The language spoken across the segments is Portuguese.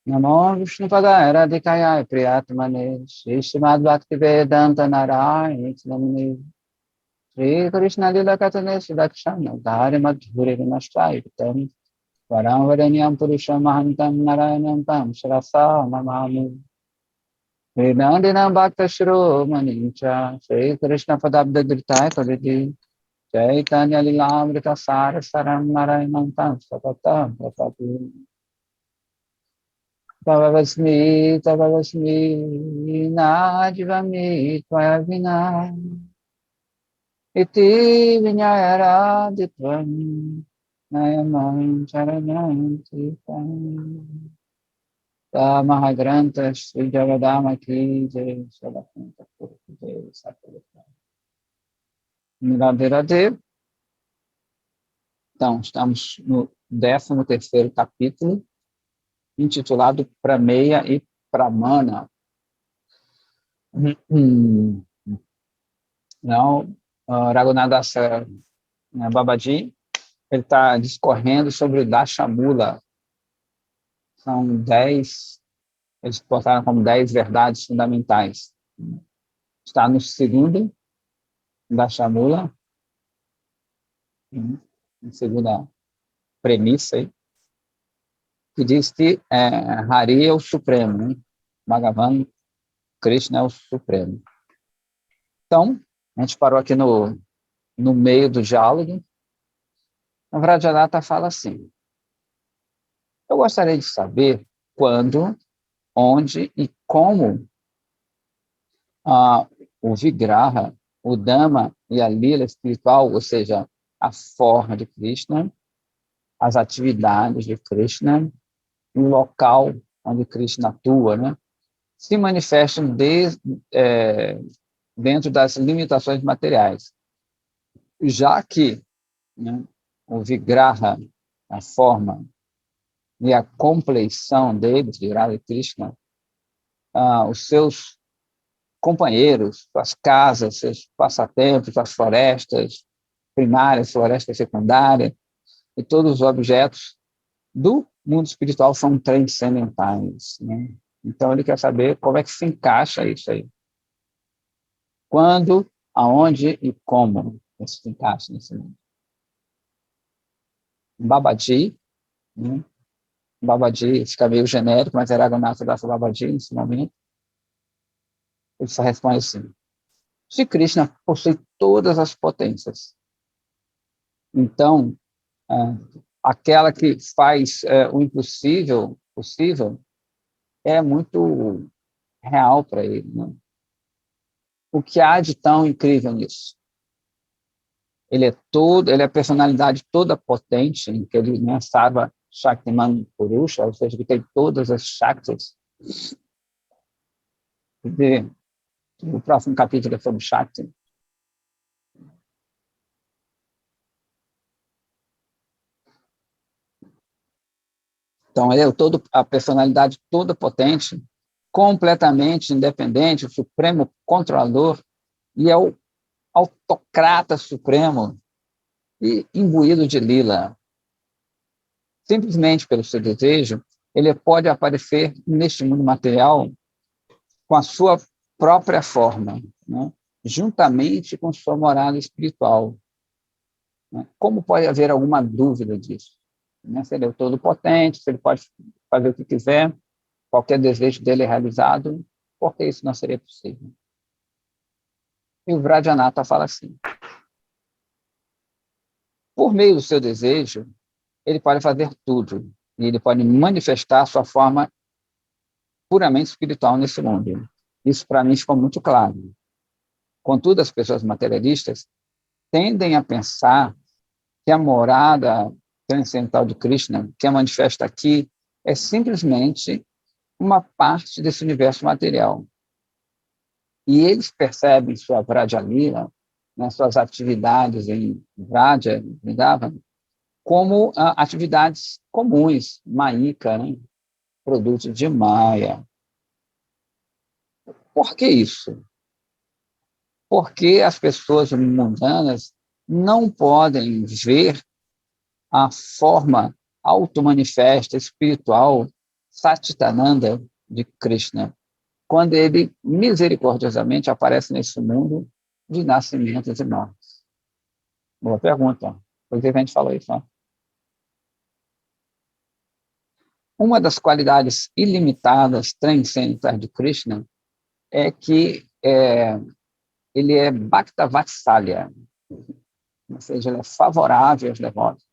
Namo Vishnupadaya Radhikaya Priyatmane Shri Srimad Bhaktivedanta Narayana Namane Shri Krishna Lila Katane Sudakshana Dhari Madhuri Vinashtayitam Varam Varanyam Purusham Mahantam Narayanam Tam Shrasa Namami Vedandinam Bhakta Shro Manincha Shri Krishna Padabda Gritaya Kaliti Chaitanya Lila Amrita Sara Saram Narayanam Tam Sapatam Prapati Tavavasmi Najvami Tvayavina Iti Vinyayaraditvam Nayamam Charanam Titam Mahagranta Sri Javadama Ki Jai Shalakanta Purti Jai Sakalita Radhe Radhe. Então, estamos no 13º capítulo, intitulado Prameya e Pramana. Então, Raghunatha Babaji, ele está discorrendo sobre o Dashamula. São 10, eles botaram como 10 verdades fundamentais. Está no segundo Dashamula, na segunda premissa aí, que diz que Hari é o Supremo, né? Bhagavan Krishna é o Supremo. Então, a gente parou aqui no meio do diálogo. O Vrajanatha fala assim: eu gostaria de saber quando, onde e como o Vigraha, o Dhamma e a Lila espiritual, ou seja, a forma de Krishna, as atividades de Krishna, o local onde Krishna atua, né, se manifestam dentro das limitações materiais. Já que, né, o Vigraha, a forma e a compleição deles, Vigraha e Krishna, os seus companheiros, suas casas, seus passatempos, as florestas primárias, florestas secundárias, e todos os objetos do mundo espiritual são transcendentais, né? Então, ele quer saber como é que se encaixa isso aí. Quando, aonde e como isso se encaixa nesse mundo. Babaji, né? Babaji fica meio genérico, mas era Raghunatha Dasa Babaji nesse momento. Ele só responde assim: se Krishna possui todas as potências, então, aquela que faz o impossível possível é muito real para ele, né? O que há de tão incrível nisso? Ele é a personalidade toda potente, em que ele, né, Sarva Shaktiman Purusha, ou seja, que tem todas as Shaktis. O próximo capítulo é sobre Shakti. Então, ele é a personalidade toda potente, completamente independente, o supremo controlador, e é o autocrata supremo e imbuído de lila. Simplesmente pelo seu desejo, ele pode aparecer neste mundo material com a sua própria forma, né? Juntamente com sua morada espiritual. Né? Como pode haver alguma dúvida disso? Né? Se ele é todo potente, se ele pode fazer o que quiser, qualquer desejo dele é realizado, por que isso não seria possível? E o Vrajanatha fala assim: por meio do seu desejo, ele pode fazer tudo, e ele pode manifestar sua forma puramente espiritual nesse mundo. Isso, para mim, ficou muito claro. Contudo, as pessoas materialistas tendem a pensar que a morada transcendental de Krishna, que é manifesta aqui, é simplesmente uma parte desse universo material. E eles percebem sua Vrajalila, nas suas atividades em Vraja, Vrindavan, como atividades comuns, Maika, né? Produtos de Maya. Por que isso? Porque as pessoas mundanas não podem ver a forma automanifesta espiritual Satchitananda de Krishna, quando ele misericordiosamente aparece nesse mundo de nascimentos e mortes? Boa pergunta. Inclusive, a gente falou isso. Ó. Uma das qualidades ilimitadas, transcendentais de Krishna é que ele é Bhakta-vatsalya, ou seja, ele é favorável aos devotos.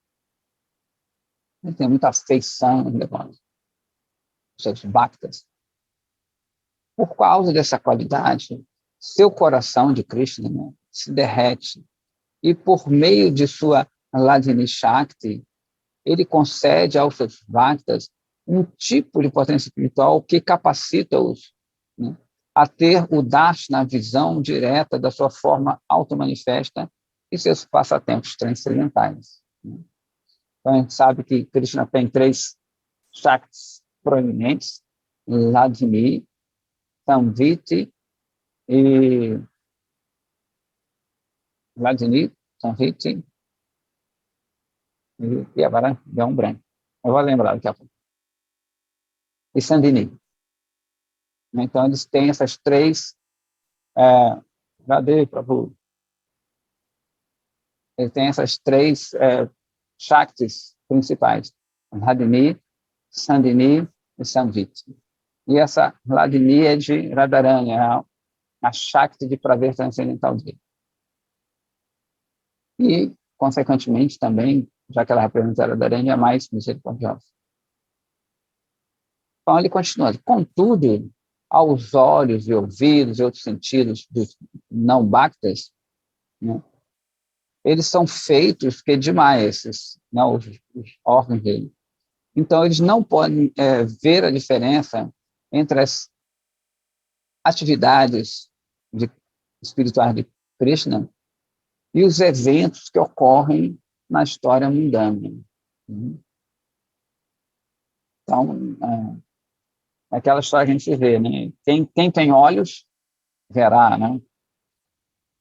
Ele tem muita afeição aos devotos, os seus bhaktas. Por causa dessa qualidade, seu coração de Krishna, né, se derrete. E por meio de sua Hladini Shakti, ele concede aos seus bhaktas um tipo de potência espiritual que capacita-os, né, a ter o darshana, a visão direta da sua forma automanifesta e seus passatempos transcendentais. Né. Então, a gente sabe que Krishna tem 3 Shaktis proeminentes, Hladini, Samviti e Hladini, Samviti e agora deu um branco. Eu vou lembrar daqui a pouco. E Sandini. Então, eles têm essas 3... Radhe Prabhu. Ele tem essas 3 Shaktis principais. Hladini, Sandini e Samviti. E essa Hladini é de Radharani, a Shakti de prazer transcendental dele. E, consequentemente, também, já que ela representa Radharani, é mais misericordiosa. Então, ele continua. Contudo, aos olhos e ouvidos e outros sentidos dos não bhaktas, né, eles são feitos que demais, né, os órgãos dele. Então, eles não podem ver a diferença entre as atividades espirituais de Krishna e os eventos que ocorrem na história mundana. Então, aquela história que a gente vê, né? Quem tem olhos, verá, né?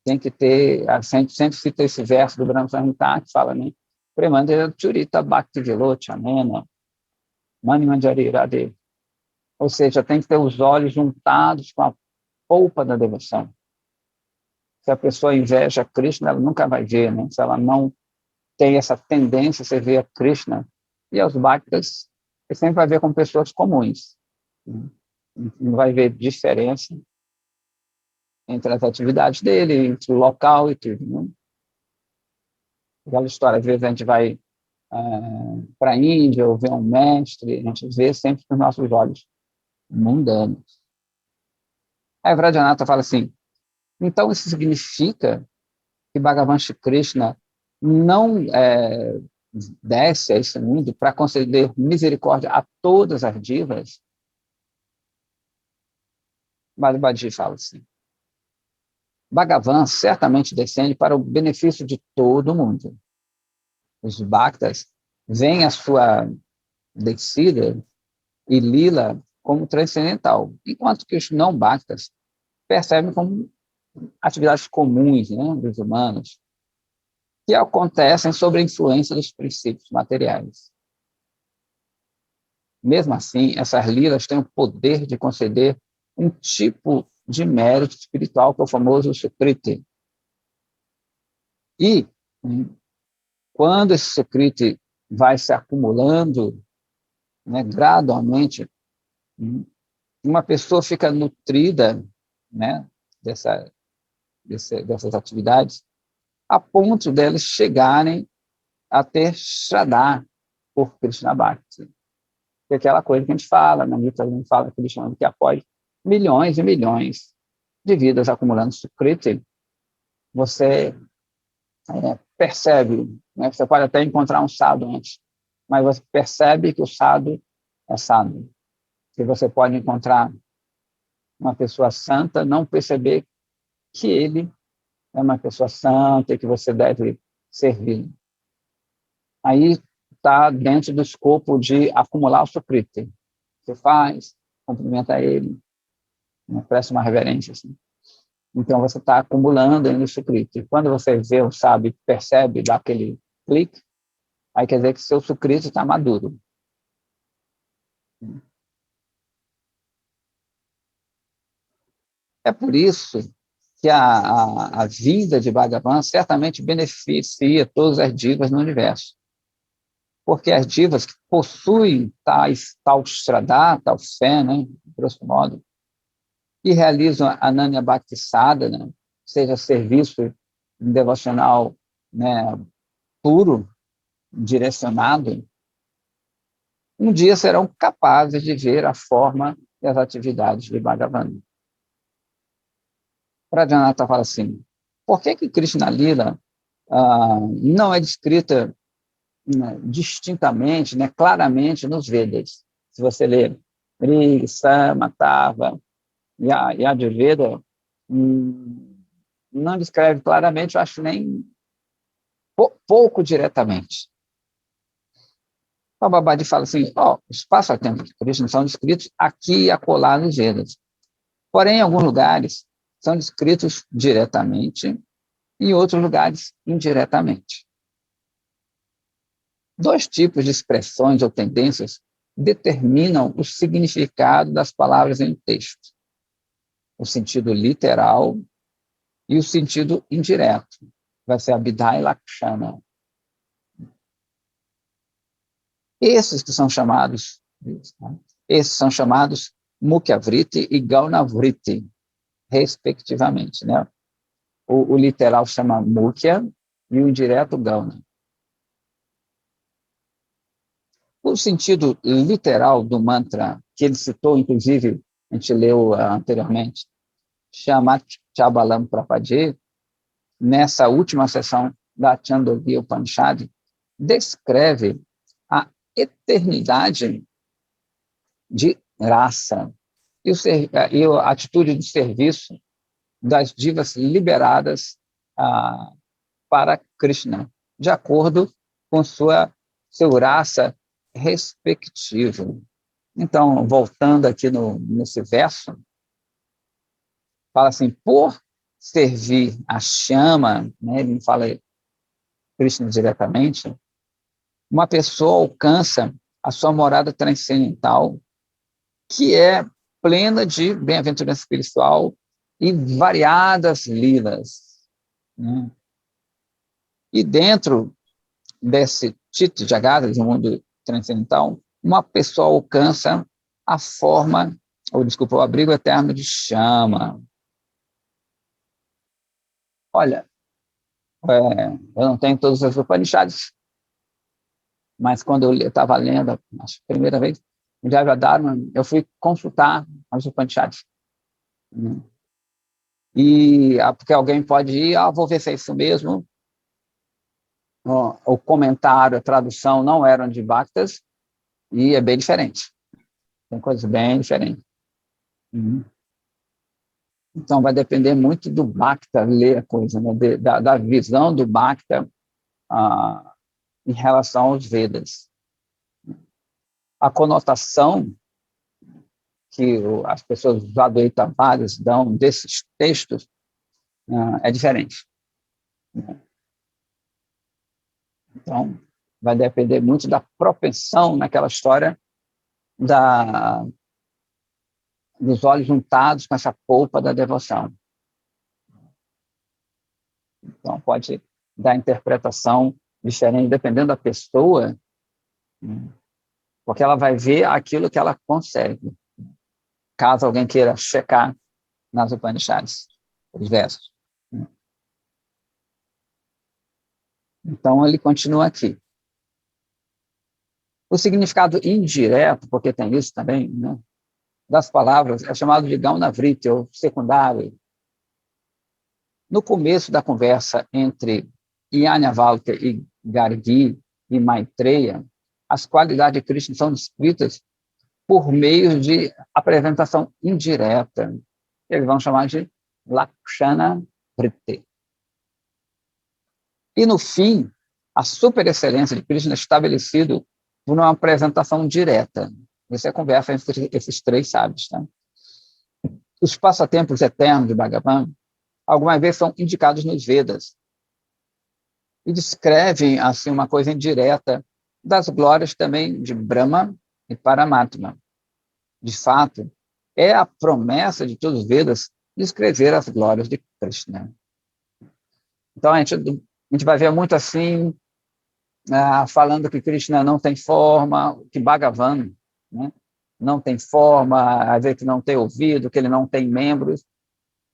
Tem que ter, sempre cita esse verso do Brahma Samhita que fala, né? Premandira Churita Bhakti Vilocha Nena Mani Manjari Radhe. Ou seja, tem que ter os olhos juntados com a polpa da devoção. Se a pessoa inveja Krishna, ela nunca vai ver, né? Se ela não tem essa tendência, você vê a Krishna e aos Bhaktas, você sempre vai ver como pessoas comuns. Não vai ver diferença entre as atividades dele, entre o local e tudo. Né? Aquela história, às vezes a gente vai para a Índia ou ver um mestre, a gente vê sempre com os nossos olhos mundanos. Aí Vrajanatha fala assim, então isso significa que Bhagavan Shri Krishna não desce a esse mundo para conceder misericórdia a todas as divas? Bhagavad fala assim, Bhagavan certamente descende para o benefício de todo mundo. Os Bhaktas veem a sua descida e lila como transcendental, enquanto que os não Bhaktas percebem como atividades comuns, né, dos humanos, que acontecem sob a influência dos princípios materiais. Mesmo assim, essas lilas têm o poder de conceder um tipo de mérito espiritual, que é o famoso Sukriti. E, quando esse Sukriti vai se acumulando, né, gradualmente, uma pessoa fica nutrida, né, dessas atividades, a ponto delas chegarem a ter Shraddha por Krishna Bhakti. Que é aquela coisa que a gente fala, na Gita a gente fala que ele chama que após milhões e milhões de vidas acumulando Sukriti, você percebe, né, você pode até encontrar um sadhu antes, mas você percebe que o sadhu é sadhu. Que você pode encontrar uma pessoa santa, não perceber que ele é uma pessoa santa e que você deve servir. Aí está dentro do escopo de acumular o Sukriti. Você faz, cumprimenta ele, né, presta uma reverência. Assim. Então, você está acumulando ainda o Sukriti. Quando você vê o sábio, percebe, dá aquele clique, aí quer dizer que seu Sukriti está maduro. É por isso que a vida de Bhagavan certamente beneficia todas as divas no universo. Porque as divas que possuem tal Shraddha, tal fé, né, grosso modo, que realizam a Ananya Bhakti Sadhana, seja serviço devocional, né, puro, direcionado, um dia serão capazes de ver a forma e as atividades de Bhagavan. Pradhanatha fala assim, por que Krishna Lila não é descrita, né, distintamente, né, claramente nos Vedas? Se você ler Rig, Sama, Tava e a Veda, não descreve claramente, eu acho nem pouco diretamente. O Babadi fala assim, os passatempos de Krishna são descritos aqui e acolá nos Vedas. Porém, em alguns lugares são descritos diretamente, em outros lugares indiretamente. Dois tipos de expressões ou tendências determinam o significado das palavras em um texto: o sentido literal e o sentido indireto. Vai ser Abhidha e Lakshana. Esses são chamados Mukhyavriti e Gaunavriti, respectivamente, né? O literal chama Mukhya e o indireto Gauna. O sentido literal do mantra, que ele citou, inclusive, a gente leu anteriormente, Shamat Chabalam Prapade, nessa última sessão da Chandogya Upanishad, descreve a eternidade de raça e a atitude de serviço das divas liberadas para Krishna, de acordo com seu raça respectivo. Então, voltando aqui nesse verso, fala assim, por servir a chama, né, ele não fala Krishna diretamente, uma pessoa alcança a sua morada transcendental, que é plena de bem-aventurança espiritual e variadas lilas. Né? E dentro desse Chit Jagata, do mundo transcendental, uma pessoa alcança a forma, o abrigo eterno de chama. Olha, eu não tenho todas as Upanishads, mas quando eu estava lendo, acho que a primeira vez, o Jayavadharma, eu fui consultar as Upanishads. Né? Porque alguém pode ir, vou ver se é isso mesmo. O comentário, a tradução não eram de Bhaktas, e é bem diferente. Tem coisas bem diferentes. Então, vai depender muito do Bhakta ler a coisa, né? da visão do Bhakta em relação aos Vedas. A conotação que as pessoas Advaitavadas dão desses textos é diferente. Então, vai depender muito da propensão naquela história dos olhos juntados com essa polpa da devoção. Então, pode dar interpretação diferente, dependendo da pessoa, porque ela vai ver aquilo que ela consegue, caso alguém queira checar nas Upanishads, os versos. Então, ele continua aqui. O significado indireto, porque tem isso também, né, das palavras, é chamado de Gaunavriti, ou secundário. No começo da conversa entre Yajnavalkya e Gargi e Maitreya, as qualidades de Krishna são descritas por meio de apresentação indireta. Eles vão chamar de Lakshana Vritti. E, no fim, a superexcelência de Krishna é estabelecido por uma apresentação direta. Essa é a conversa entre esses três sábios. Tá? Os passatempos eternos de Bhagavan, algumas vezes são indicados nos Vedas e descrevem assim uma coisa indireta das glórias também de Brahma e Paramatma. De fato, é a promessa de todos os Vedas descrever as glórias de Krishna. Então, a gente vai ver muito assim, falando que Krishna não tem forma, que Bhagavan, né, não tem forma, às vezes que não tem ouvido, que ele não tem membros.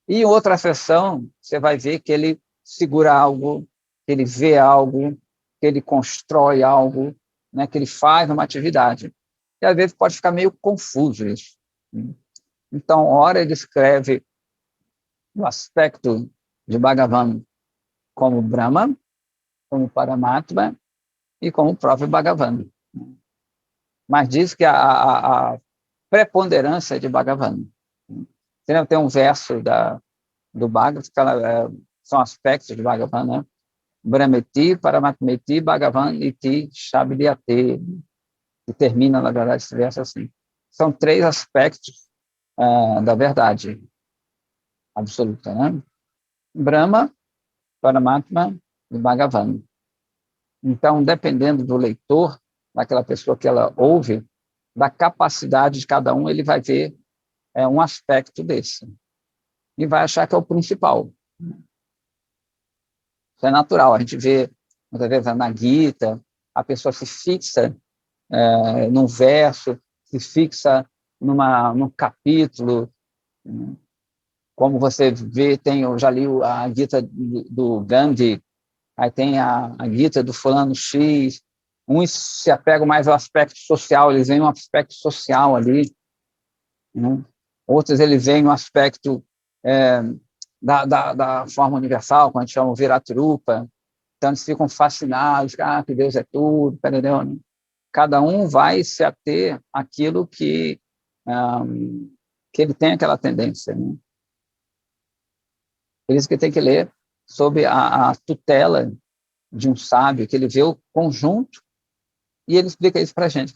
E em outra sessão, você vai ver que ele segura algo, que ele vê algo, que ele constrói algo, né, que ele faz uma atividade. E às vezes pode ficar meio confuso isso. Então, ora ele escreve o aspecto de Bhagavan como Brahma, como Paramatma e como o próprio Bhagavan. Mas diz que a preponderância é de Bhagavan. Você lembra, tem um verso do Bhagavad, são aspectos de Bhagavan, né? Brahmeti, Paramatmeti, Bhagavan Iti, Shabdiyate, que termina, na verdade, esse verso assim. São 3 aspectos da verdade absoluta, né? Brahma, Paramatma e Bhagavan. Então, dependendo do leitor, daquela pessoa que ela ouve, da capacidade de cada um, ele vai ver um aspecto desse. E vai achar que é o principal. Isso é natural. A gente vê, muitas vezes, na Gita, a pessoa se fixa num verso, se fixa num capítulo. Como você vê, eu já li a Gita do Gandhi, aí tem a Gita do fulano X, uns se apegam mais ao aspecto social, eles veem um aspecto social ali, né? Outros eles veem um aspecto da forma universal, quando a gente chama o Viratrupa, então eles ficam fascinados, que Deus é tudo, entendeu? Né? Cada um vai se ater àquilo que ele tem aquela tendência, né? Por isso que tem que ler sob a tutela de um sábio, que ele vê o conjunto e ele explica isso para a gente.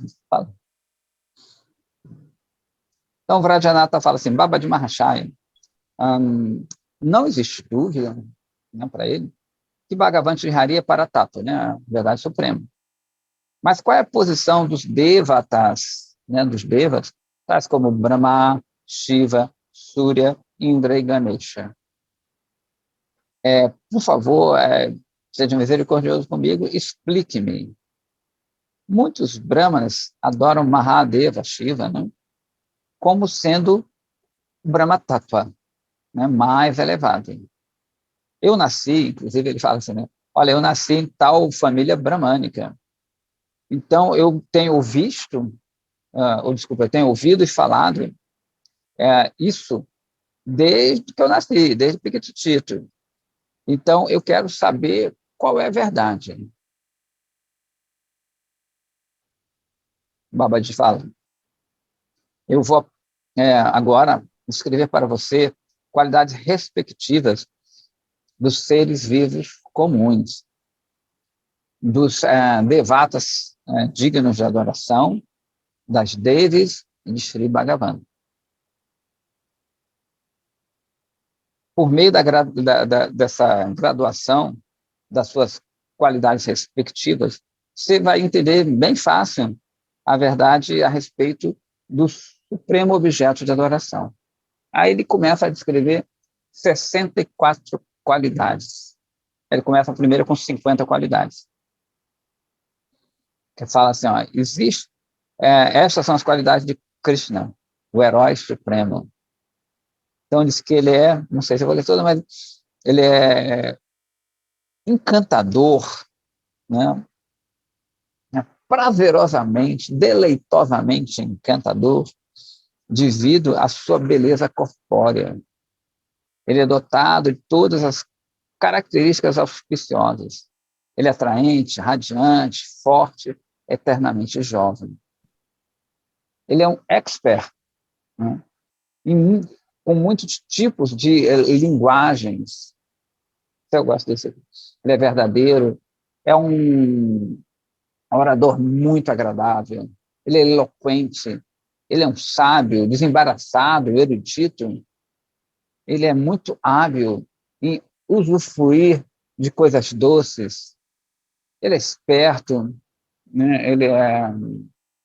Então, Vrajanatha fala assim, Baba de Mahashaya, não existe dúvida, né, para ele, que Bhagavan Triharia é para Tattva, né, a verdade suprema. Mas qual é a posição dos devatas, né, dos devas, tais como Brahma, Shiva, Surya, Indra e Ganesha? Por favor, seja misericordioso comigo, explique-me. Muitos brahmanas adoram Mahadeva, Shiva, né, como sendo Brahma Tattva, né, mais elevado. Eu nasci, inclusive ele fala assim, né, olha, eu nasci em tal família bramânica. Então, eu tenho visto, eu tenho ouvido e falado isso desde que eu nasci, desde pequitito. Então, eu quero saber qual é a verdade. Babaji fala, eu vou agora escrever para você qualidades respectivas dos seres vivos comuns, dos devatas dignos de adoração, das Devis e de Sri Bhagavan. Por meio dessa graduação das suas qualidades respectivas, você vai entender bem fácil a verdade a respeito do supremo objeto de adoração. Aí ele começa a descrever 64 qualidades. Ele começa primeiro com 50 qualidades. Que fala assim, essas são as qualidades de Krishna, o herói supremo. Então, diz que ele não sei se eu vou ler toda, mas ele é encantador, né? Prazerosamente, deleitosamente encantador, devido à sua beleza corpórea. Ele é dotado de todas as características auspiciosas. Ele é atraente, radiante, forte, eternamente jovem. Ele é um expert, né? Com muitos tipos de linguagens. Eu gosto desse. Ele é verdadeiro, é um orador muito agradável, ele é eloquente, ele é um sábio, desembaraçado, erudito, ele é muito hábil em usufruir de coisas doces, ele é esperto, né? Ele é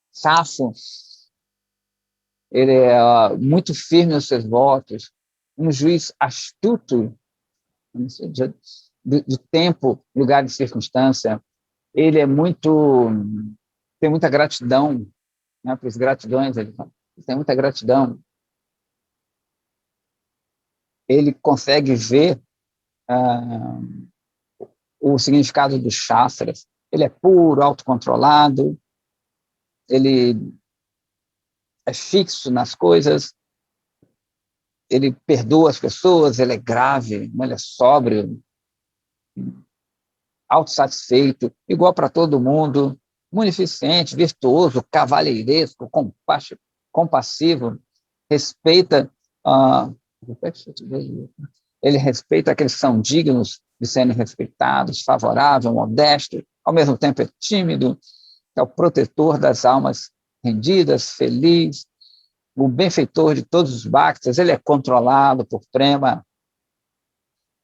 safo, ele é muito firme nos seus votos, um juiz astuto, de tempo, lugar e circunstância. Ele tem muita gratidão, né, para os gratidões, ele tem muita gratidão. Ele consegue ver o significado dos chakras. Ele é puro, autocontrolado, ele é fixo nas coisas, ele perdoa as pessoas, ele é grave, ele é sóbrio, autossatisfeito, igual para todo mundo, munificente, virtuoso, cavalheiresco, compassivo, respeita ele respeita aqueles que são dignos de serem respeitados, favorável, modesto, ao mesmo tempo é tímido, é o protetor das almas rendidas, feliz, o benfeitor de todos os bhaktas, ele é controlado por prema.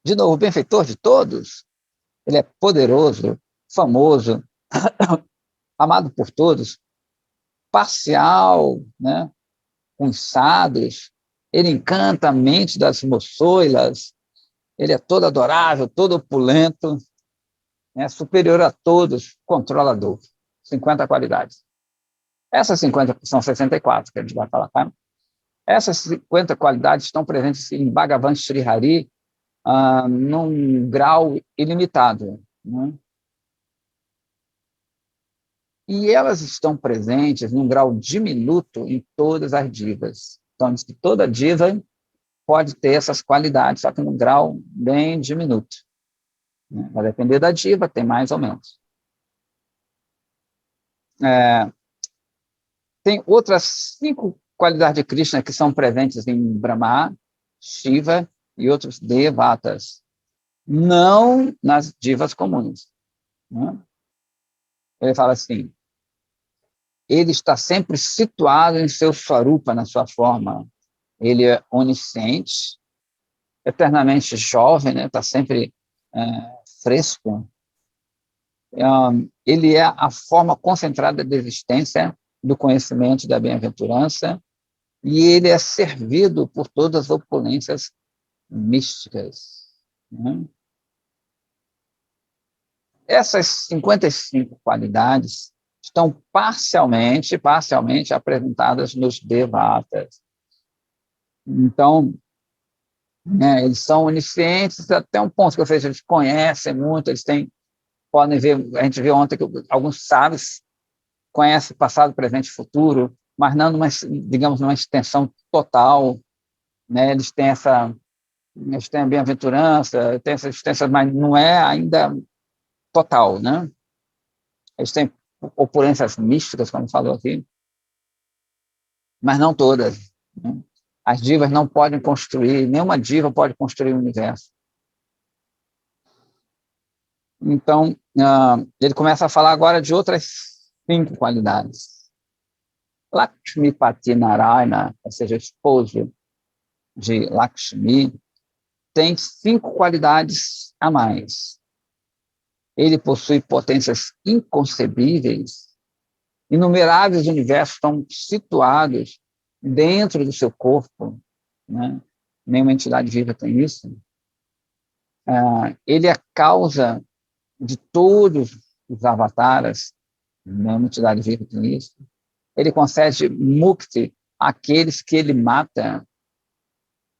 De novo, o benfeitor de todos, ele é poderoso, famoso, amado por todos, parcial, né, com os sábios, ele encanta a mente das moçoilas, ele é todo adorável, todo opulento, né, superior a todos, controlador. 50 qualidades. Essas 50 são 64 que a gente vai falar, tá? Essas 50 qualidades estão presentes em Bhagavan Sri Hari num grau ilimitado, né? E elas estão presentes num grau diminuto em todas as divas. Então, diz que toda diva pode ter essas qualidades, só que num grau bem diminuto, né? Vai depender da diva, tem mais ou menos. Tem outras 5 qualidades de Krishna que são presentes em Brahma, Shiva e outros devatas, não nas divas comuns, né? Ele fala assim, ele está sempre situado em seu swarupa, na sua forma. Ele é onisciente, eternamente jovem, né? Está sempre fresco. Ele é a forma concentrada da existência, do conhecimento da bem-aventurança, e ele é servido por todas as opulências místicas, né? Essas 55 qualidades estão parcialmente apresentadas nos devatas. Então, né, eles são oniscientes até um ponto, que, ou seja, eles conhecem muito, podem ver, a gente viu ontem que alguns sábios conhecem passado, presente e futuro, mas não digamos, numa extensão total, né? Eles têm a bem-aventurança, têm essa extensão, mas não é ainda total, né? Eles têm opulências místicas, como falou aqui, mas não todas, né? As divas não podem construir, nenhuma diva pode construir o universo. Então, ele começa a falar agora de outras 5 qualidades. Lakshmipati Narayana, ou seja, esposo de Lakshmi, tem 5 qualidades a mais. Ele possui potências inconcebíveis, inumeráveis universos estão situados dentro do seu corpo, né? Nenhuma entidade viva tem isso. Ele é a causa de todos os avataras, nenhuma entidade viva tem isso. Ele concede mukti àqueles que ele mata,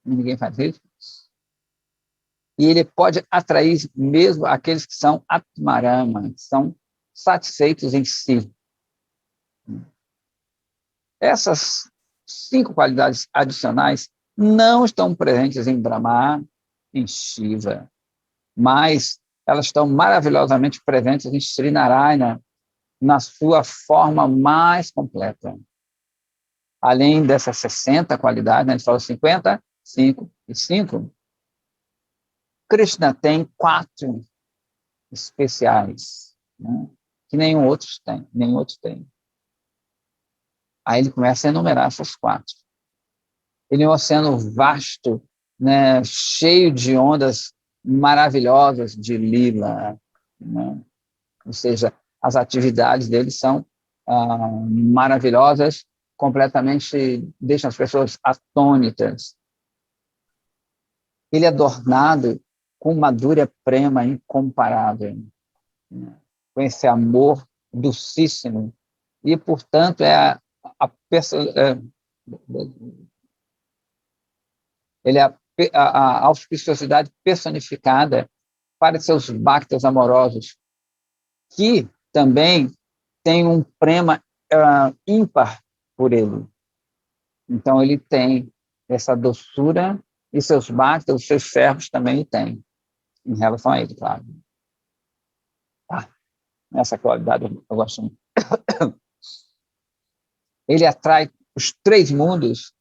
ninguém faz isso. E ele pode atrair mesmo aqueles que são atmarama, que são satisfeitos em si. Essas 5 qualidades adicionais não estão presentes em Brahma, em Shiva, mas elas estão maravilhosamente presentes em Sri Narayana, na sua forma mais completa. Além dessas 60 qualidades, né, a gente falou 50, 5 e 5, Krishna tem 4 especiais, né, que nenhum outro tem. Aí ele começa a enumerar essas 4. Ele é um oceano vasto, né, cheio de ondas maravilhosas de lila, né? Ou seja, as atividades dele são maravilhosas, completamente deixam as pessoas atônitas. ele é adornado com uma dúria-prema incomparável, né? Com esse amor docíssimo, e, portanto, ele é a auspiciosidade personificada para seus bhaktas amorosos, que também tem um prema ímpar por ele. Então, ele tem essa doçura, e seus bhaktas, os seus servos também têm, em relação a ele, claro. Essa qualidade eu gosto muito. Ele atrai os 3 mundos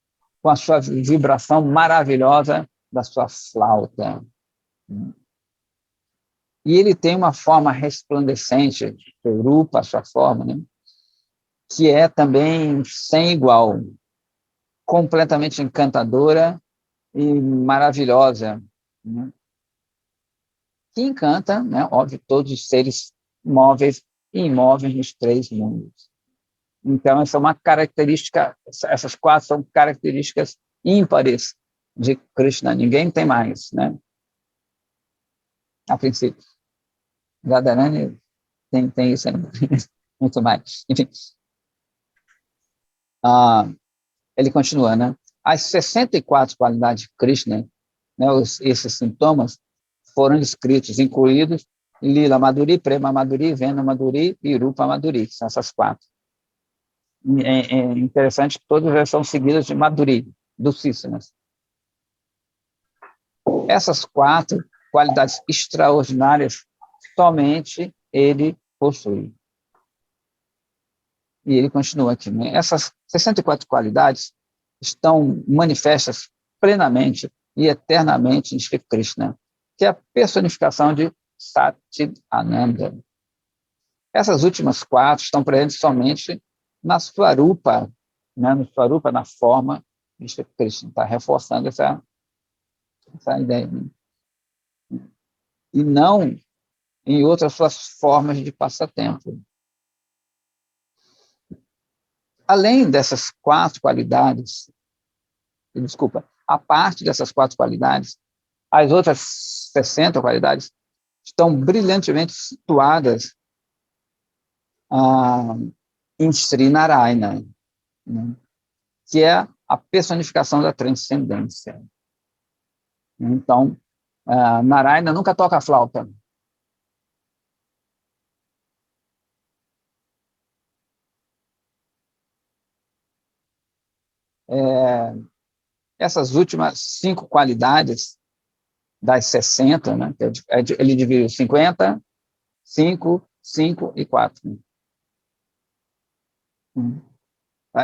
com a sua vibração maravilhosa da sua flauta. E ele tem uma forma resplandecente, Rupa, a sua forma, né? Que é também sem igual, completamente encantadora e maravilhosa, né? Que encanta, né? Óbvio, todos os seres móveis e imóveis nos 3 mundos. Então, essa é uma característica, essas 4 são características ímpares de Krishna, ninguém tem mais, né? A princípio. Radharani tem isso ainda, muito mais. Enfim, ele continua, né? As 64 qualidades de Krishna, né, esses sintomas, foram descritos, incluídos Lila Madhuri, Prema Madhuri, Vena Madhuri e Rupa Madhuri, são essas 4. É interessante que todas elas são seguidas de Madhuri, docíssimas. Essas 4 qualidades extraordinárias somente ele possui. E ele continua aqui, né? Essas 64 qualidades estão manifestas plenamente e eternamente em Shri Krishna, que é a personificação de Satchidananda. Essas últimas 4 estão presentes somente na Swarupa, né? No Swarupa, na forma de Shri Krishna. Está reforçando essa ideia, né? E não em outras suas formas de passatempo. Além dessas 4 qualidades, desculpa, a parte dessas 4 qualidades, as outras 60 qualidades estão brilhantemente situadas em Sri Narayana, né? Que é a personificação da transcendência. Então, Narayana nunca toca flauta. Essas últimas 5 qualidades das 60, né? Ele dividiu 50, 5, 5 e 4.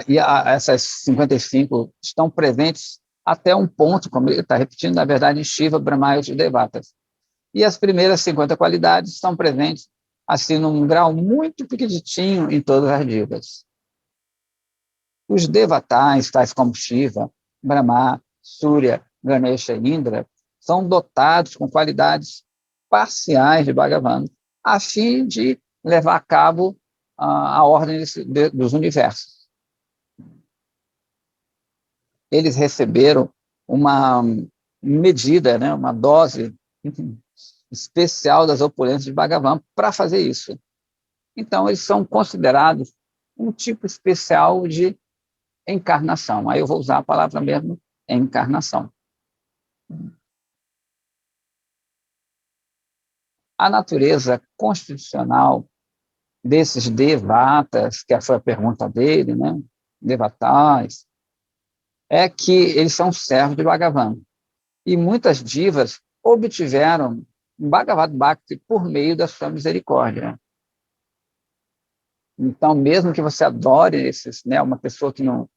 E essas 55 estão presentes até um ponto, como ele está repetindo, na verdade, em Shiva, Brahma e os Devatas. E as primeiras 50 qualidades estão presentes, assim, num grau muito pequenininho em todas as divas. Os Devatas, tais como Shiva, Brahma, Surya, Ganesha e Indra, são dotados com qualidades parciais de Bhagavan, a fim de levar a cabo a ordem dos universos. Eles receberam uma medida, né, uma dose especial das opulências de Bhagavan para fazer isso. Então, eles são considerados um tipo especial de encarnação. Aí eu vou usar a palavra mesmo, encarnação. A natureza constitucional desses devatas, que foi a pergunta dele, né, devatais, é que eles são servos de Bhagavan. E muitas divas obtiveram Bhagavad Bhakti por meio da sua misericórdia. Então, mesmo que você adore esses, né, uma pessoa que não...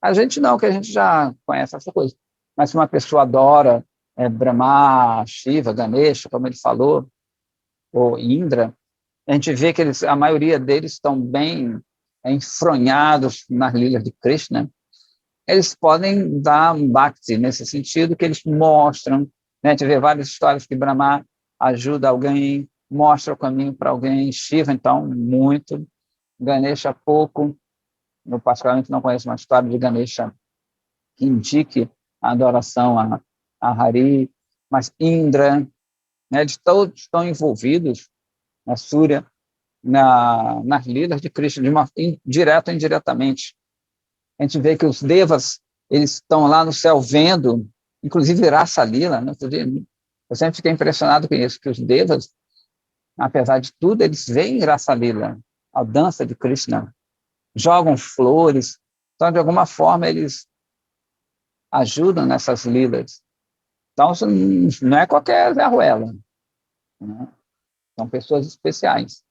A gente não, que a gente já conhece essa coisa. Mas se uma pessoa adora Brahma, Shiva, Ganesha, como ele falou, ou Indra, a gente vê que a maioria deles estão bem enfronhados nas lilas de Krishna. Eles podem dar um bhakti nesse sentido, que eles mostram, né? A gente vê várias histórias que Brahma ajuda alguém, mostra o caminho para alguém, Shiva, então, muito, Ganesha, pouco. Eu, particularmente, não conheço uma história de Ganesha que indique a adoração a Hari, mas Indra, né, eles todos estão envolvidos na Súria, nas lidas de Krishna, direto ou indiretamente. A gente vê que os devas, eles estão lá no céu vendo, inclusive Rasa Lila, né? Eu sempre fiquei impressionado com isso, que os devas, apesar de tudo, eles veem Rasa Lila, a dança de Krishna, jogam flores, então, de alguma forma, eles ajudam nessas lilas. Então, isso não é qualquer Zé Ruela, né? São pessoas especiais.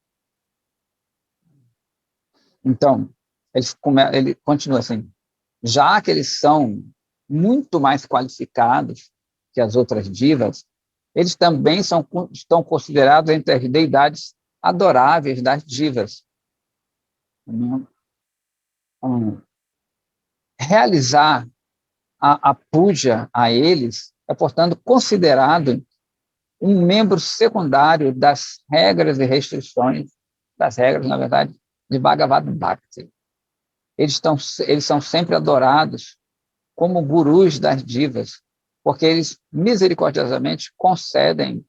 Então, ele continua assim, já que eles são muito mais qualificados que as outras divas, eles também estão considerados entre as deidades adoráveis das divas. Realizar a puja a eles é, portanto, considerado um membro secundário das regras e restrições, das regras, na verdade, de Bhagavad Bhakti. Eles são sempre adorados como gurus das divas, porque eles misericordiosamente concedem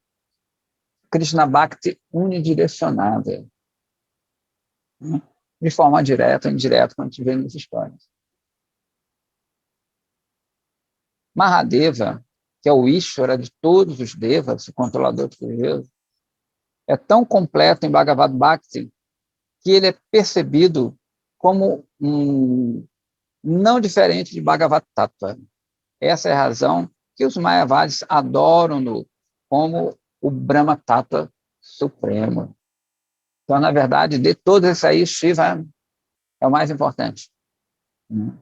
Krishna Bhakti unidirecionável, né? De forma direta ou indireta, como a gente vê nas histórias. Mahadeva, que é o Ishvara de todos os devas, o controlador de Deus, é tão completo em Bhagavad Bhakti que ele é percebido como não diferente de Bhagavad Tattva. Essa é a razão que os Mayavadis adoram-no como o Brahma Tattva supremo. Então, na verdade, de todos esses aí, Shiva é o mais importante, né?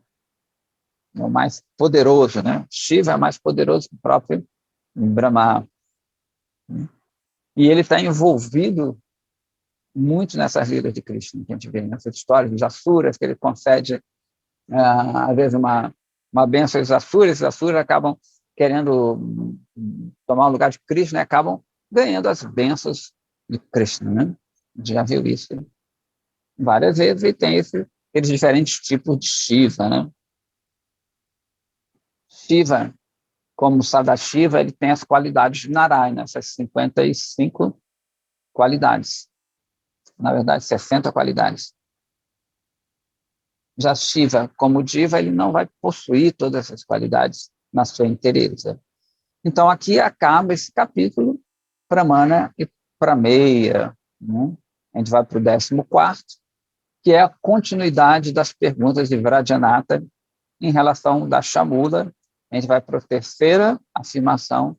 É o mais poderoso, né? Shiva é mais poderoso que o próprio Brahma, né? E ele está envolvido muito nessas lidas de Krishna, que a gente vê nessas histórias dos Asuras, que ele concede, às vezes, uma benção aos Asuras, os Asuras acabam querendo tomar o lugar de Krishna e acabam ganhando as bênçãos de Krishna, né? A gente já viu isso várias vezes e tem aqueles diferentes tipos de Shiva, né? Shiva, como Sadashiva, ele tem as qualidades de Narayana, essas 55 qualidades. Na verdade, 60 qualidades. Já Shiva, como Diva, ele não vai possuir todas essas qualidades na sua inteireza. Então, aqui acaba esse capítulo Pramana e Prameya, né? A gente vai para o 14º, que é a continuidade das perguntas de Vrajanatha em relação da Shamula. A gente vai para a terceira afirmação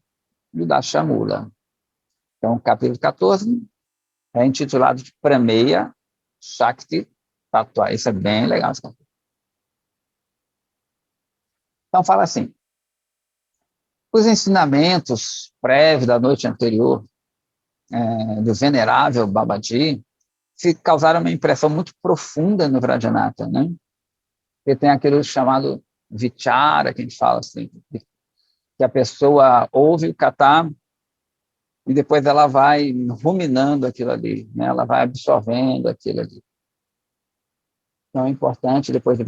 do Dashamula. Então, o capítulo 14 é intitulado de Prameya Shakti Tattva. Isso é bem legal, esse capítulo. Então, fala assim, os ensinamentos prévios da noite anterior do venerável Babaji causaram uma impressão muito profunda no Vrajanatha, né? Porque tem aquele chamado vichara, que a gente fala assim, que a pessoa ouve o kata e depois ela vai ruminando aquilo ali, né? Ela vai absorvendo aquilo ali. Então é importante, depois de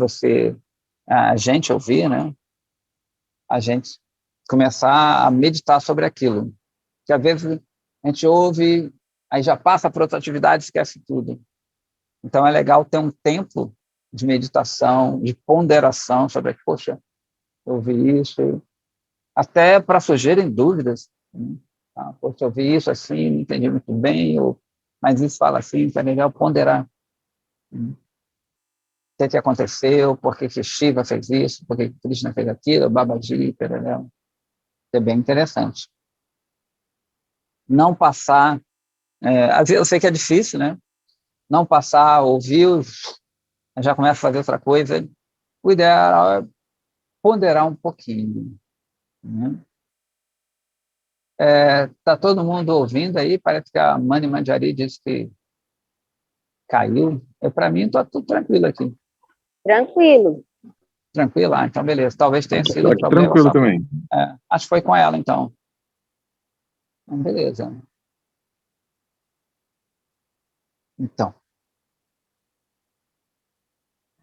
a gente ouvir, né? A gente começar a meditar sobre aquilo. Que às vezes a gente ouve, aí já passa para outra atividade e esquece tudo. Então é legal ter um tempo de meditação, de ponderação sobre, poxa, eu ouvi isso, até para surgirem dúvidas, né? Poxa, eu vi isso assim, não entendi muito bem, mas isso fala assim, então é legal ponderar. O que aconteceu, por que Shiva fez isso, por que Krishna fez aquilo, Babaji, pererel. É bem interessante. Não passar, às vezes eu sei que é difícil, né? Não passar, ouvir, já começa a fazer outra coisa. O ideal é ponderar um pouquinho, né? Tá todo mundo ouvindo aí, parece que a Mani Manjari disse que caiu. Para mim, está tudo tranquilo aqui. Tranquilo. Tranquilo? Então beleza. Talvez tenha sido um Aqui problema tranquilo só. também. Acho que foi com ela, então. Beleza. Então,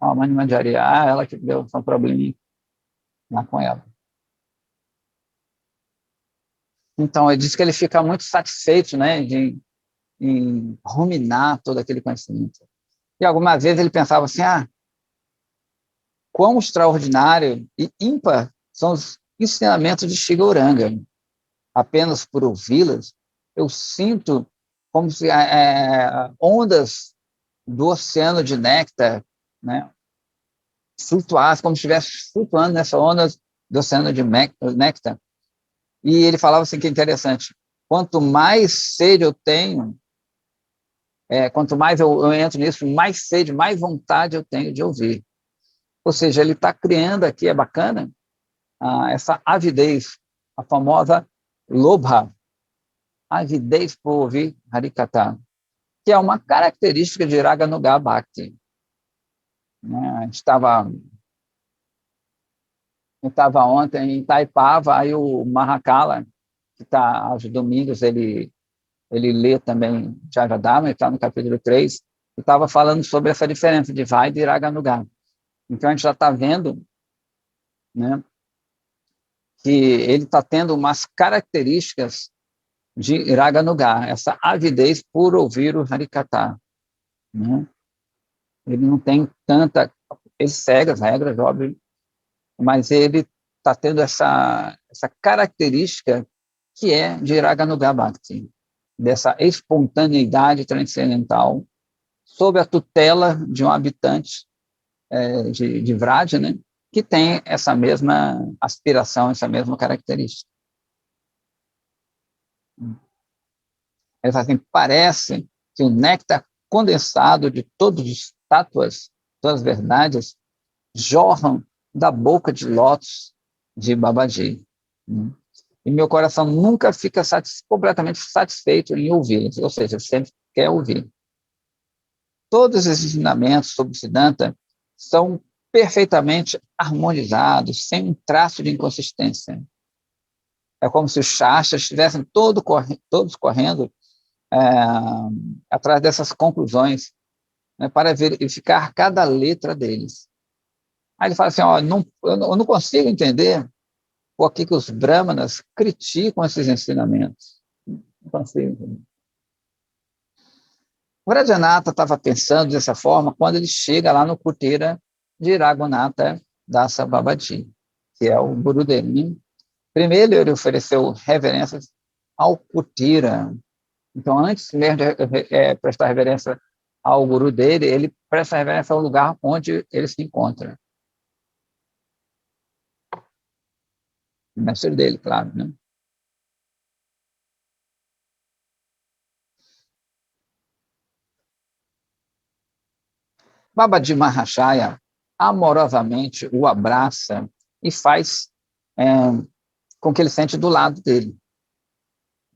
a Mani Manjari, ela que deu um probleminha lá com ela. Então, ele diz que ele fica muito satisfeito, né, em ruminar todo aquele conhecimento. E algumas vezes ele pensava assim, quão extraordinário e ímpar são os ensinamentos de Shigauranga. Apenas por ouvi-las, eu sinto como se ondas do oceano de néctar, né, flutuassem, como se estivesse flutuando nessa onda do oceano de néctar. E ele falava assim, que é interessante, quanto mais sede eu tenho, quanto mais eu entro nisso, mais sede, mais vontade eu tenho de ouvir. Ou seja, ele está criando aqui, é bacana, essa avidez, a famosa lobha, avidez por ouvir Harikatha, que é uma característica de Raganuga Bhakti. Né? Eu estava ontem em Itaipava, aí o Mahakala, que está aos domingos, ele lê também Jayadharma, ele está no capítulo 3, e estava falando sobre essa diferença de Vaidya e Raganuga. Então, a gente já está vendo, né, que ele está tendo umas características de Raganuga, essa avidez por ouvir o Harikatha. Né? Ele não tem tanta... Ele segue as regras, óbvio, mas ele está tendo essa característica que é de Raganuga Bhakti, dessa espontaneidade transcendental, sob a tutela de um habitante de Vraja, né, que tem essa mesma aspiração, essa mesma característica. Ele fala assim, parece que o néctar condensado de todos os tátuas, todas as verdades, jorram da boca de lótus de Babaji. E meu coração nunca fica completamente satisfeito em ouvi-los, ou seja, sempre quer ouvir. Todos os ensinamentos sobre Siddhanta são perfeitamente harmonizados, sem um traço de inconsistência. É como se os shastras estivessem todos correndo atrás dessas conclusões, né, para verificar cada letra deles. Aí ele fala assim, eu não consigo entender por que os brahmanas criticam esses ensinamentos. Não consigo entender. O Rajanatha estava pensando dessa forma quando ele chega lá no Kuteira de Raghunatha Dasa Babaji, que é o guru dele. Primeiro, ele ofereceu reverências ao Kuteira. Então, antes mesmo de prestar reverência ao guru dele, ele presta reverência ao lugar onde ele se encontra. O mestre dele, claro, né? Babaji Mahashaya amorosamente o abraça e faz com que ele sente do lado dele.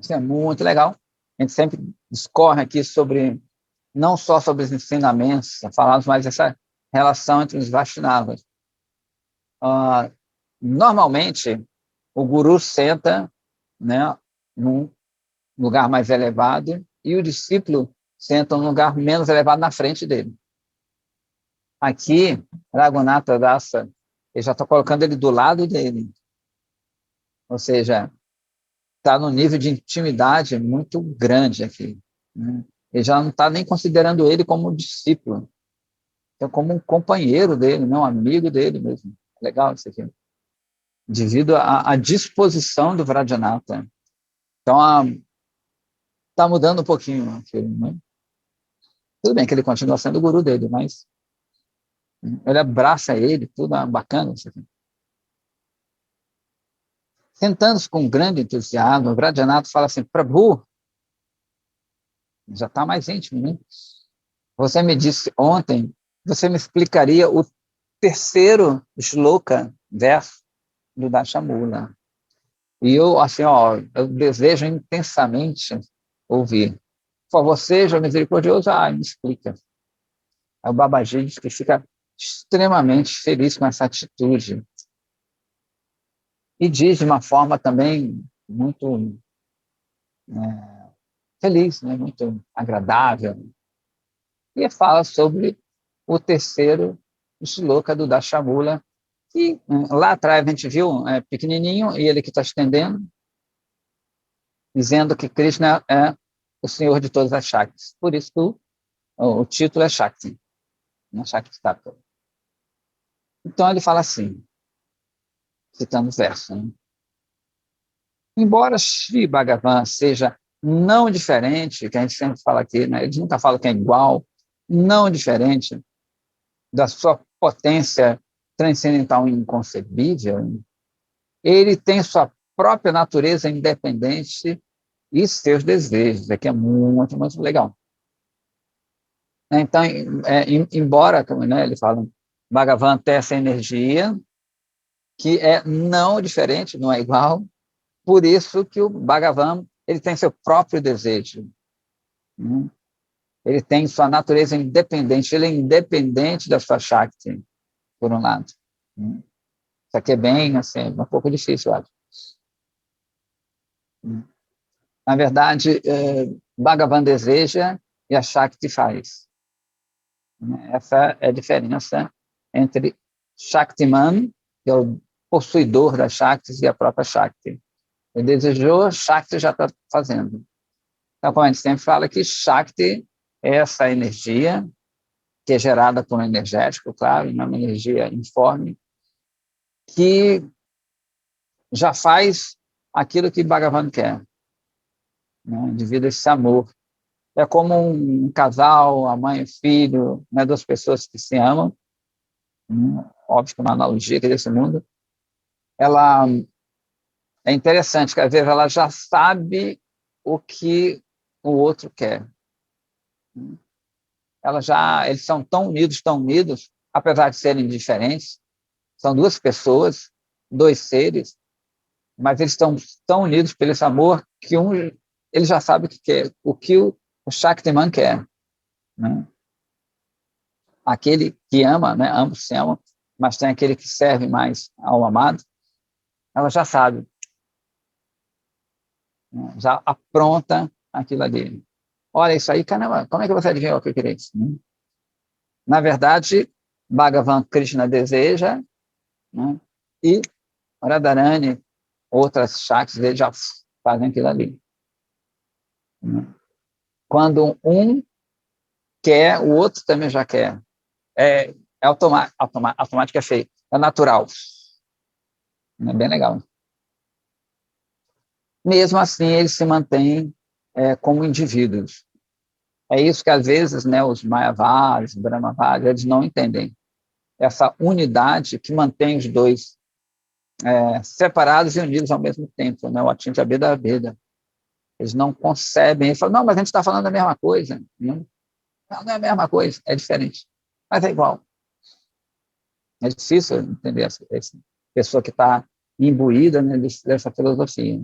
Isso é muito legal. A gente sempre discorre aqui não só sobre os ensinamentos, falamos mais dessa relação entre os Vaishnavas. Normalmente, o guru senta, né, num lugar mais elevado e o discípulo senta num lugar menos elevado na frente dele. Aqui, Raghunatha Dasa, ele já está colocando ele do lado dele. Ou seja, está no nível de intimidade muito grande aqui. Né? Ele já não está nem considerando ele como discípulo, então como um companheiro dele, não um amigo dele mesmo. Legal isso aqui. Devido à disposição do Vrajanatha. Então, está mudando um pouquinho aquilo, né? Tudo bem que ele continua sendo o guru dele, mas ele abraça ele, tudo bacana isso aqui. Sentando-se com grande entusiasmo, o Vrajanatha fala assim, Prabhu, já está mais íntimo, né? Você me disse ontem, você me explicaria o terceiro shloka, verso do Dashamula. E eu, assim, eu desejo intensamente ouvir. Por favor, seja misericordioso, me explica. Aí o Babaji diz que fica extremamente feliz com essa atitude. E diz de uma forma também muito feliz, né? Muito agradável. E fala sobre o terceiro shloka do Dashamula, que lá atrás a gente viu pequenininho, e ele que está estendendo. dizendo que Krishna é o senhor de todas as Shaktis. Por isso que o título é Shakti, né? Shakti Tattva. Então ele fala assim, citando o verso, né? Embora Sri Bhagavan seja não diferente, que a gente sempre fala aqui, né? Ele nunca fala que é igual, não diferente da sua potência transcendental e inconcebível, ele tem sua própria natureza independente e seus desejos, que é muito, muito legal. Então, embora, né, ele fala, Bhagavan tem essa energia que é não diferente, não é igual, por isso que o Bhagavan ele tem seu próprio desejo, né? Ele tem sua natureza independente, ele é independente da sua Shakti, por um lado, né? Isso aqui é bem, assim, um pouco difícil, eu acho. Na verdade, Bhagavan deseja e a Shakti faz. Essa é a diferença entre Shaktiman, que é o possuidor das Shaktis, e a própria Shakti. Ele desejou, Shakti já está fazendo. Então, como a gente sempre fala que Shakti é essa energia que é gerada por um energético, claro, não é uma energia informe, que já faz aquilo que Bhagavan quer, né, devido a esse amor. É como um casal, a mãe e o filho, né, duas pessoas que se amam, óbvio que é uma analogia aqui desse mundo, ela é interessante, que às vezes ela já sabe o que o outro quer. Eles são tão unidos, apesar de serem diferentes, são duas pessoas, dois seres, mas eles estão tão unidos pelo esse amor que ele já sabe o que quer, o que o Shaktiman quer, né? Aquele que ama, né? Ambos se amam, mas tem aquele que serve mais ao amado, ela já sabe, né? Já apronta aquilo ali. Olha, isso aí, caramba, como é que você adivinhou o que eu queria? Na verdade, Bhagavan Krishna deseja, né? E Radharani, outras Shaktis, eles já fazem aquilo ali. Quando um quer, o outro também já quer. É automático, é feito, é natural. É bem legal. Mesmo assim, eles se mantêm como indivíduos. É isso que, às vezes, né, os Mayavadas, Brahmavadas, eles não entendem. Essa unidade que mantém os dois separados e unidos ao mesmo tempo, né? O Atinta Beda Beda. Eles não concebem, eles falam, não, mas a gente está falando da mesma coisa. Não, não é a mesma coisa, é diferente, mas é igual. É difícil entender essa pessoa que está imbuída, né, dessa filosofia.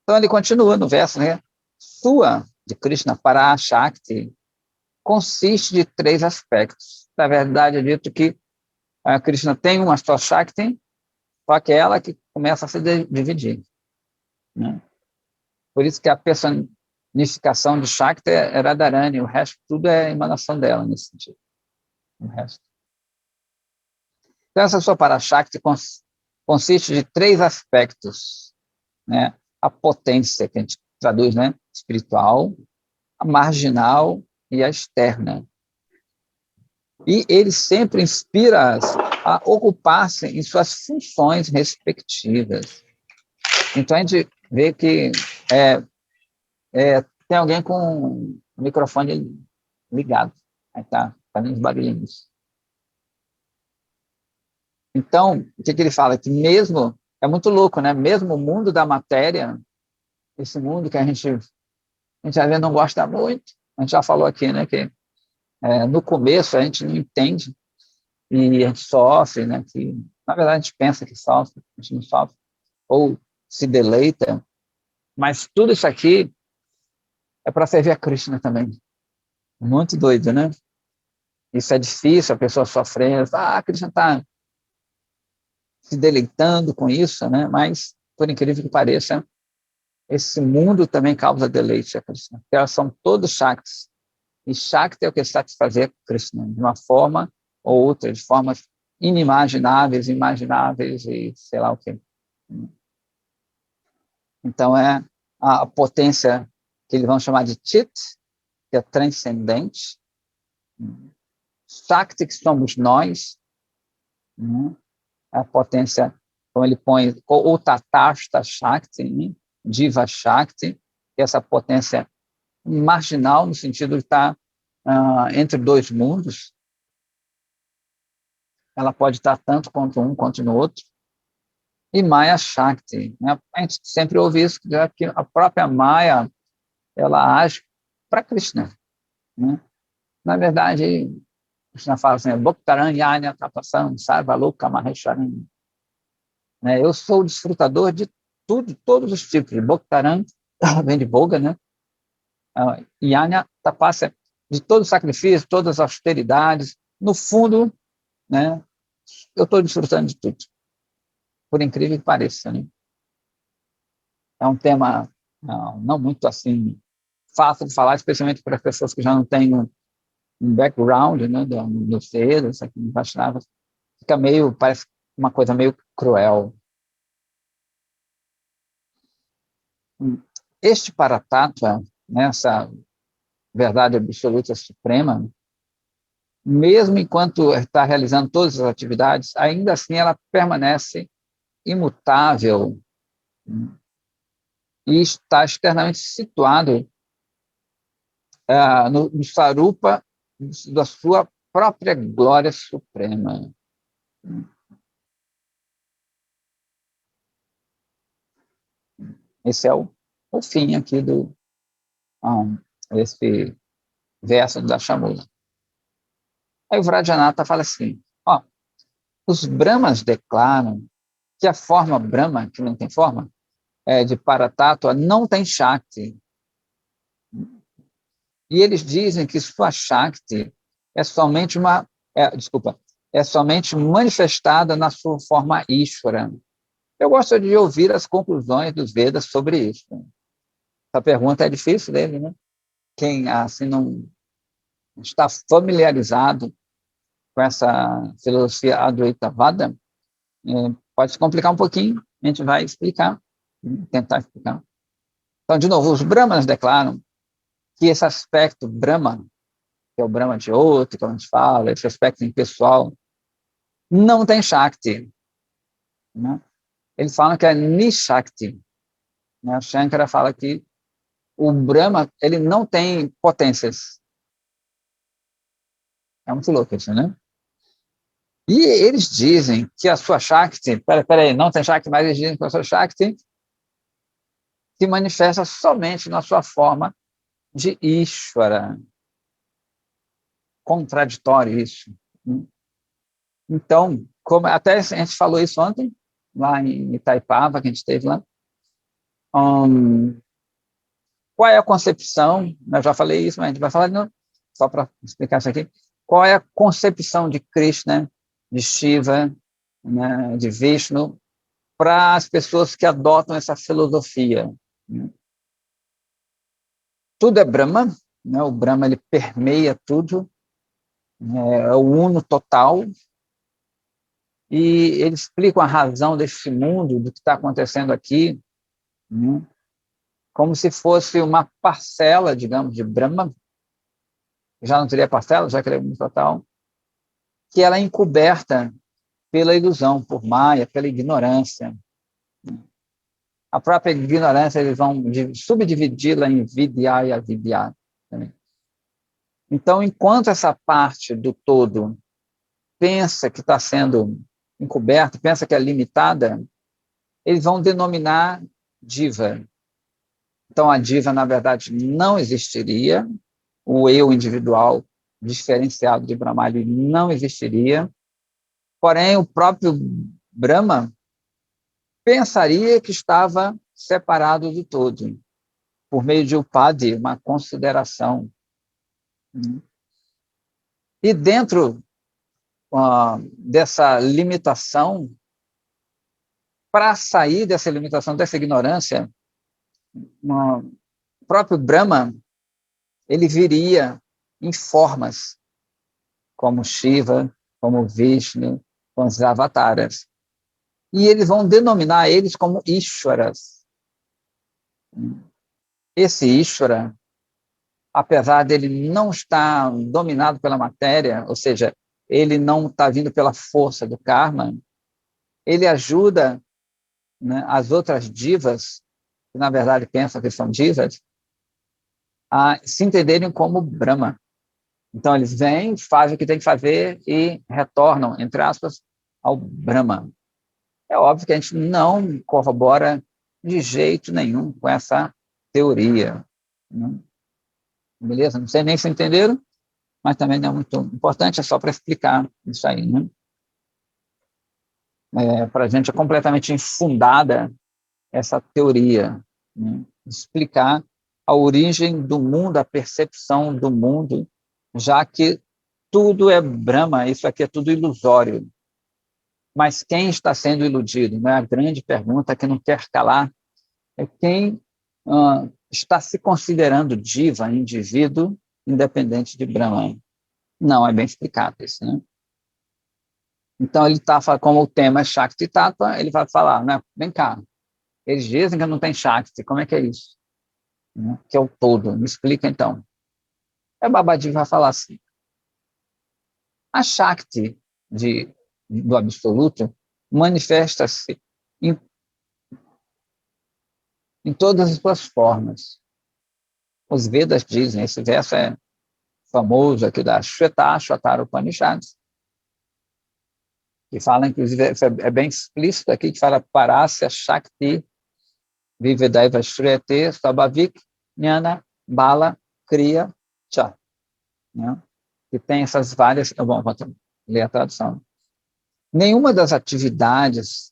Então, ele continua no verso, né? Sua, de Krishna, para a Shakti, consiste de três aspectos. Na verdade, é dito que a Krishna tem uma só Shakti, só que é ela que começa a se dividir, né? Por isso que a personificação de Shakti é Radharani, o resto tudo é emanação dela, nesse sentido. O resto. Então, essa sua Parashakti consiste de três aspectos, né? A potência, que a gente traduz, né? Espiritual, a marginal e a externa. E ele sempre inspira-as a ocupar-se em suas funções respectivas. Então, a gente vê que tem alguém com o microfone ligado, aí está fazendo uns barulhinhos. Então, o que ele fala? Que mesmo, é muito louco, né? Mesmo o mundo da matéria, esse mundo que a gente às vezes não gosta muito, a gente já falou aqui, né? Que no começo a gente não entende e a gente sofre, né? Que, na verdade, a gente pensa que sofre, a gente não sofre, ou se deleita, mas tudo isso aqui é para servir a Krishna também. Muito doido, né? Isso é difícil, a pessoa sofrendo, a Krishna está se deleitando com isso, né? Mas, por incrível que pareça, esse mundo também causa deleite a Krishna, porque elas são todos Shaktis. E Shakti é o que satisfazer Krishna, de uma forma ou outra, de formas inimagináveis, imagináveis e sei lá o quê. Então, a potência que eles vão chamar de Chit, que é transcendente, Shakti, que somos nós, né? A potência, como ele põe, ou Tatashta Shakti, né? Diva Shakti, que é essa potência marginal, no sentido de estar entre dois mundos. Ela pode estar tanto quanto um quanto no outro. E Maya Shakti, né? A gente sempre ouve isso, já que a própria Maya, ela age para Krishna, né? Na verdade, Krishna fala assim, Bhaktaran Yanya Tapasam Sarvaloka Mahesharam, né? Eu sou o desfrutador de tudo, todos os tipos. Bhaktaran vem de Boga, né? Yanya Tapasam, de todo sacrifício, todas as austeridades. No fundo, né, eu estou desfrutando de tudo, por incrível que pareça, né? É um tema não muito assim fácil de falar, especialmente para as pessoas que já não têm um background, né, do ser, isso aqui no Vaishnava, fica meio, parece uma coisa meio cruel. Este Paratattva, né, essa verdade absoluta suprema, mesmo enquanto está realizando todas as atividades, ainda assim ela permanece imutável, né, e está externamente situado no Sarupa da sua própria glória suprema. Esse é o fim aqui esse verso da Shamula. Aí o Vrajanatha fala assim, os Brahmas declaram que a forma Brahma, que não tem forma, de Paratattva, não tem Shakti. E eles dizem que sua Shakti é somente é somente manifestada na sua forma Ishvara. Eu gosto de ouvir as conclusões dos Vedas sobre isso. Essa pergunta é difícil dele, né? Quem assim não está familiarizado com essa filosofia Advaitavada, pode se complicar um pouquinho, a gente vai explicar, tentar explicar. Então, de novo, os Brahmanas declaram que esse aspecto Brahma, que é o Brahma de outro, como a gente fala, esse aspecto impessoal, não tem Shakti, né? Eles falam que é Nishakti, né? A Shankara fala que o Brahma, ele não tem potências. É muito louco isso, né? E eles dizem que a sua Shakti, peraí, não tem Shakti, mas eles dizem que a sua Shakti se manifesta somente na sua forma de Ishvara. Contraditório isso. Então, como até a gente falou isso ontem, lá em Itaipava, que a gente esteve lá, qual é a concepção, eu já falei isso, mas a gente vai falar só para explicar isso aqui, qual é a concepção de Krishna, de Shiva, né, de Vishnu, para as pessoas que adotam essa filosofia, né? Tudo é Brahma, né? O Brahma ele permeia tudo, é o uno total, e eles explicam a razão desse mundo, do que está acontecendo aqui, né? Como se fosse uma parcela, digamos, de Brahma, já não teria parcela, já que ele é o uno total, que ela é encoberta pela ilusão, por Maya, pela ignorância. A própria ignorância, eles vão subdividi-la em vidya e avidya também. Então, enquanto essa parte do todo pensa que está sendo encoberta, pensa que é limitada, eles vão denominar diva. Então, a diva, na verdade, não existiria, o eu individual diferenciado de Brahma não existiria, porém, o próprio Brahma pensaria que estava separado do todo, por meio de upadi, uma consideração. E dentro dessa limitação, para sair dessa limitação, dessa ignorância, o próprio Brahma, ele viria em formas, como Shiva, como Vishnu, com os avataras. E eles vão denominar eles como Ishwaras. Esse Ishvara, apesar dele não estar dominado pela matéria, ou seja, ele não está vindo pela força do karma, ele ajuda, né, as outras divas, que na verdade pensam que são divas, a se entenderem como Brahma. Então, eles vêm, fazem o que tem que fazer e retornam, entre aspas, ao Brahma. É óbvio que a gente não corrobora de jeito nenhum com essa teoria, né? Beleza? Não sei nem se entenderam, mas também não é muito importante, é só para explicar isso aí, né? Para a gente é completamente infundada essa teoria, né? Explicar a origem do mundo, a percepção do mundo, já que tudo é Brahma, isso aqui é tudo ilusório. Mas quem está sendo iludido? Né? A grande pergunta que não quer calar é quem está se considerando diva, indivíduo, independente de Brahma. Não, é bem explicado isso, né? Então, ele está, como o tema é Shakti Tattva, ele vai falar, né? Vem cá, eles dizem que não tem Shakti, como é que é isso? Né? Que é o todo, me explica então. É Babaji vai falar assim, a Shakti do Absoluto manifesta-se em, em todas as suas formas. Os Vedas dizem, esse verso é famoso aqui da Shvetashvatara Upanishads, que fala, inclusive, é bem explícito aqui, que fala Parasya Shakti Vivedaiva Shriyate Sabhavik Jnana Bala Kriya Cha. Né? Que tem essas várias... Bom, vou ler a tradução. Nenhuma das atividades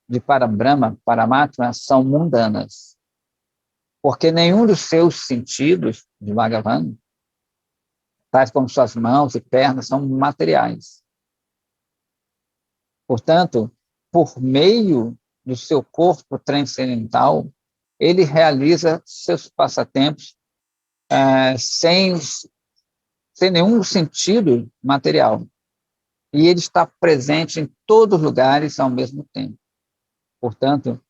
de Parabrahma, Paramatma, são mundanas, porque nenhum dos seus sentidos, de Bhagavan, tais como suas mãos e pernas, são materiais. Portanto, por meio do seu corpo transcendental, ele realiza seus passatempos sem nenhum sentido material. E ele está presente em todos os lugares ao mesmo tempo. Portanto,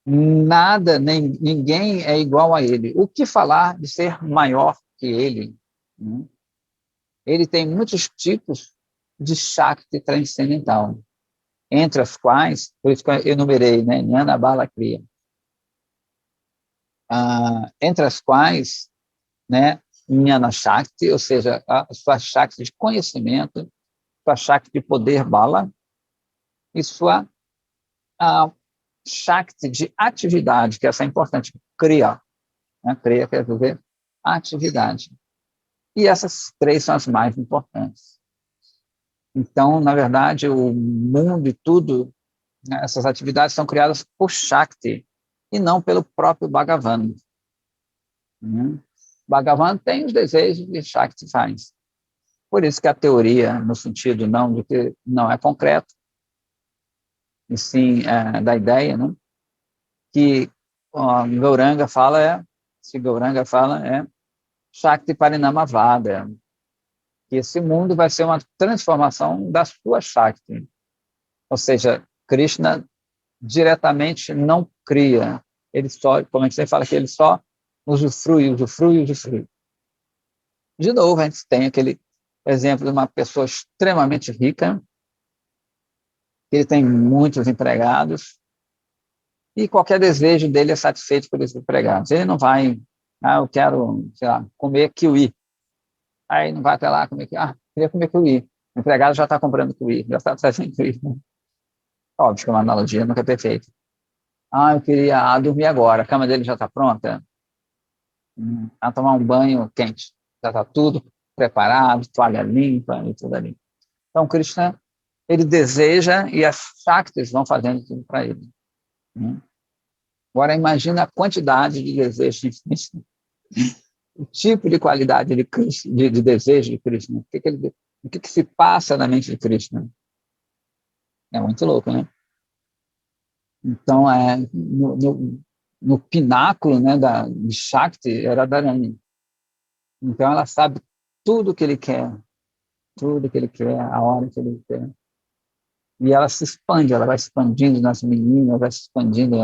nada, nem ninguém é igual a ele. O que falar de ser maior que ele? Né? Ele tem muitos tipos de Shakti transcendental, entre as quais, por isso que eu enumerei, né, Jnana Bala Kriya, entre as quais, né, Jnana Shakti, ou seja, a sua Shakti de conhecimento, sua Shakti de poder Bala, e sua Shakti de atividade, que essa é importante, Kriya, né? Kriya quer dizer atividade. E essas três são as mais importantes. Então, na verdade, o mundo e tudo, né, essas atividades são criadas por Shakti e não pelo próprio Bhagavan. Né? Bhagavan tem os desejos que Shakti faz. Por isso que a teoria, no sentido não de que não é concreto, e sim da ideia, né? Que Gauranga fala se Gauranga fala Shakti Parinamavada, que esse mundo vai ser uma transformação da sua Shakti. Ou seja, Krishna diretamente não cria, ele só, como a gente sempre fala, que ele só usufrui. De novo, a gente tem aquele exemplo de uma pessoa extremamente rica, que ele tem muitos empregados, e qualquer desejo dele é satisfeito por esses empregados. Ele não vai, eu quero, sei lá, comer kiwi. Aí não vai até lá comer kiwi. Queria comer kiwi. O empregado já está comprando kiwi, já está trazendo kiwi. Óbvio que é uma analogia, nunca é perfeita. Eu queria dormir agora, a cama dele já está pronta. Tomar um banho quente. Já está tudo preparado, toalha limpa e tudo ali. Então, Krishna, ele deseja e as Shaktis vão fazendo tudo para ele. Agora, imagina a quantidade de desejos de Krishna, o tipo de qualidade de desejo de Krishna, o que se passa na mente de Krishna. É muito louco, né? Então, no pináculo, né, de Shakti era Dharani. Então, ela sabe tudo que ele quer, a hora que ele quer. E ela se expande, ela vai expandindo nas meninas, vai se expandindo,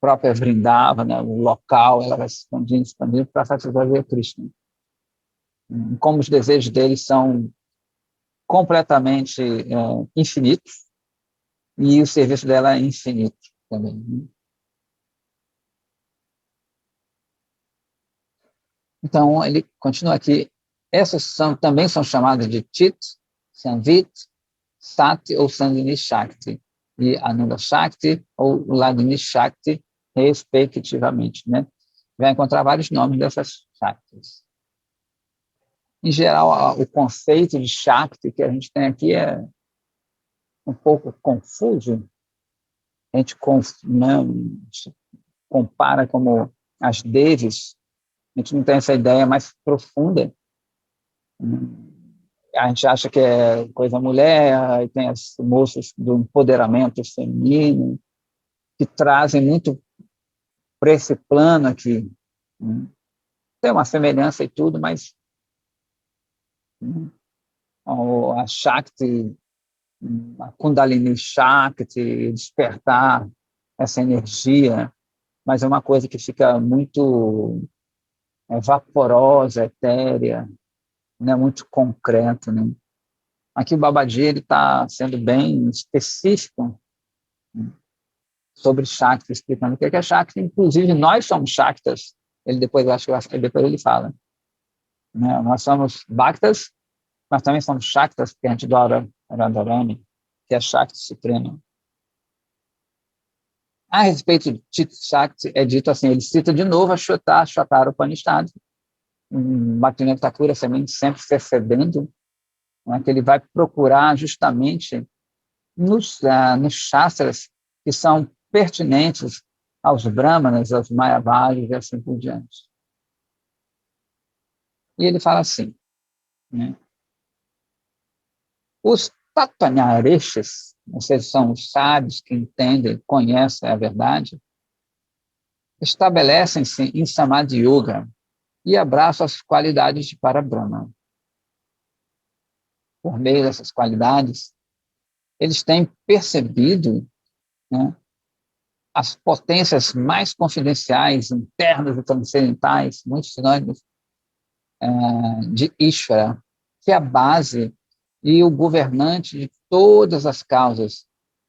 própria Vrindavana, o local, ela vai se expandindo para satisfazer Krishna. Como os desejos deles são completamente infinitos, e o serviço dela é infinito também. Então, ele continua aqui. Essas também são chamadas de Chit, Samvit, Sati ou Sandini Shakti, e Ananda Shakti ou Lagni Shakti, respectivamente. Né? Vai encontrar vários nomes dessas Shaktis. Em geral, o conceito de Shakti que a gente tem aqui é um pouco confuso. A gente compara como as Devis, a gente não tem essa ideia mais profunda. A gente acha que é coisa mulher, aí tem as moças do empoderamento feminino, que trazem muito para esse plano aqui. Tem uma semelhança e tudo, mas a Shakti, a Kundalini Shakti, despertar essa energia, mas é uma coisa que fica muito vaporosa, etérea, não é muito concreto. Né? Aqui o Babaji está sendo bem específico sobre Shakti, explicando o que é Shakti. Inclusive, nós somos Shaktas. Acho que depois ele fala. Né? Nós somos Bhaktas, mas também somos Shaktas, porque a gente adora Radharani, que é Shakti Suprema. A respeito de Chit Shakti, é dito assim, ele cita de novo a Shatara Upanishad, Bhaktivinoda Thakur também sempre percebendo, né, que ele vai procurar justamente nos Shastras que são pertinentes aos Brahmanas, aos Mayavadis e assim por diante. E ele fala assim, né, os Tattvanyarishis, ou seja, são os sábios que entendem, conhecem a verdade, estabelecem-se em Samadhi Yoga e abraçam as qualidades de Parabrahma. Por meio dessas qualidades, eles têm percebido, né, as potências mais confidenciais, internas e transcendentais, muitos sinônimos, de Ishvara, que é a base e o governante de todas as causas,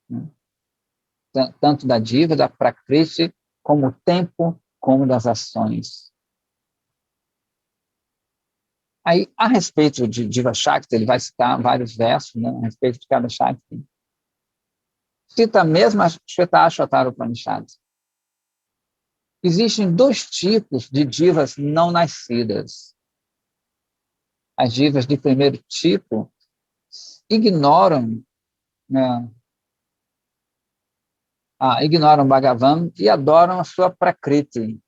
né, tanto da diva, da prakriti, como o tempo, como das ações. Aí, a respeito de Diva Shakti, ele vai citar vários versos, né, a respeito de cada Shakti. Cita mesmo a Shvetashvatara Upanishad. Existem dois tipos de divas não nascidas. As divas de primeiro tipo ignoram, né, ignoram Bhagavan e adoram a sua Prakriti,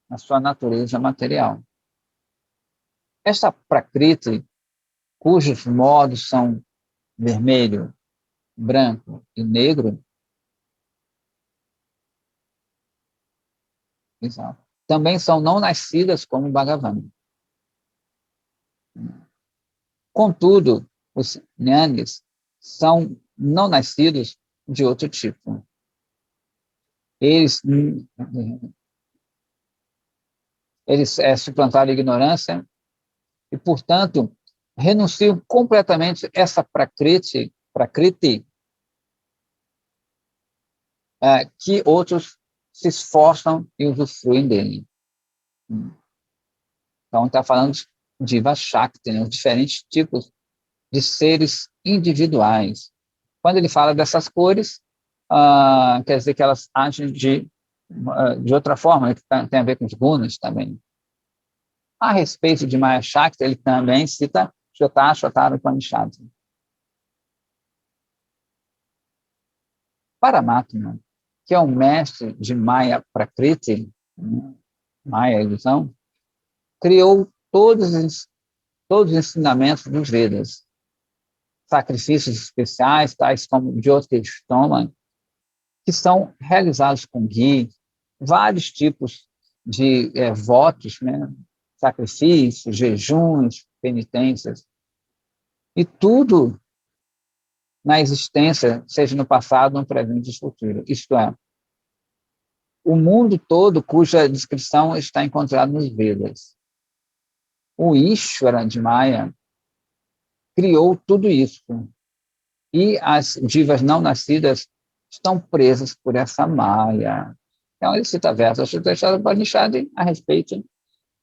a sua natureza material. Esta Prakriti, cujos modos são vermelho, branco e negro, também são não nascidas como Bhagavan. Contudo, os Jnanis são não nascidos de outro tipo. Eles suplantaram a ignorância e, portanto, renunciam completamente essa prakriti que outros se esforçam e usufruem dele. Então, está falando de Diva Shakti, né, os diferentes tipos de seres individuais. Quando ele fala dessas cores, quer dizer que elas agem de outra forma, que tem a ver com os gunas também. A respeito de Maya Shakti, ele também cita Shvetashvatara Upanishad. Paramatma, que é o mestre de Maya Prakriti, Maya ilusão, criou todos os ensinamentos dos Vedas, sacrifícios especiais, tais como Jyotirshoma, que são realizados com ghee, vários tipos de votos, né, sacrifícios, jejuns, penitências, e tudo na existência, seja no passado, no presente e no futuro. Isto é, o mundo todo cuja descrição está encontrada nos Vedas. O Ishvara de Maya criou tudo isso. E as divas não nascidas estão presas por essa Maya. Então, ele cita versos do Upanishad a respeito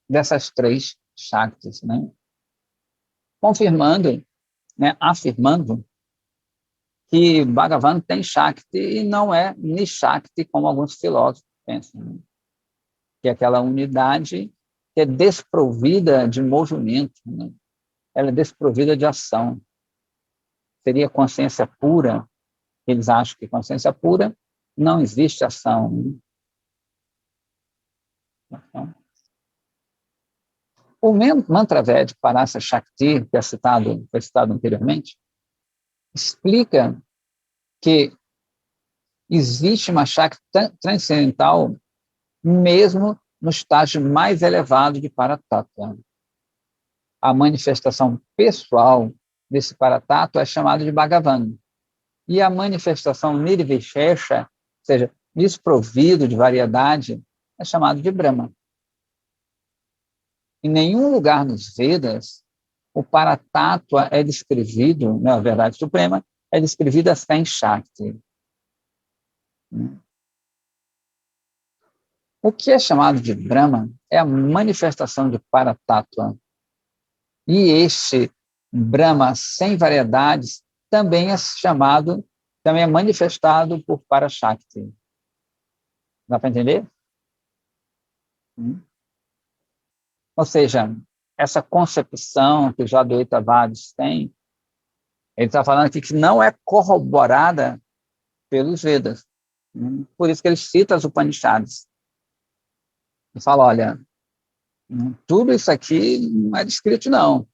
dessas três Shaktis, né? Confirmando, né, afirmando que Bhagavan tem Shakti e não é Nishakti, como alguns filósofos pensam, né? Que é aquela unidade que é desprovida de movimento, né? Ela é desprovida de ação. Seria consciência pura. Eles acham que consciência pura não existe ação, né? Então, o mantra Védico Parasa Shakti, que foi citado anteriormente, explica que existe uma Shakti transcendental mesmo no estágio mais elevado de Paratattva. A manifestação pessoal desse Paratattva é chamada de Bhagavan. E a manifestação Nirvishesha, ou seja, desprovido de variedade, é chamado de Brahma. Em nenhum lugar nos Vedas o Paratattva é descrevido, né, a verdade suprema, é descrevida sem Shakti. O que é chamado de Brahma é a manifestação de Paratattva. E este Brahma sem variedades também é manifestado por Parashakti. Dá para entender? Ou seja, essa concepção que os Advaitavadis têm, ele está falando aqui que não é corroborada pelos Vedas. Por isso que ele cita as Upanishads. E fala, olha, tudo isso aqui não é descrito, não.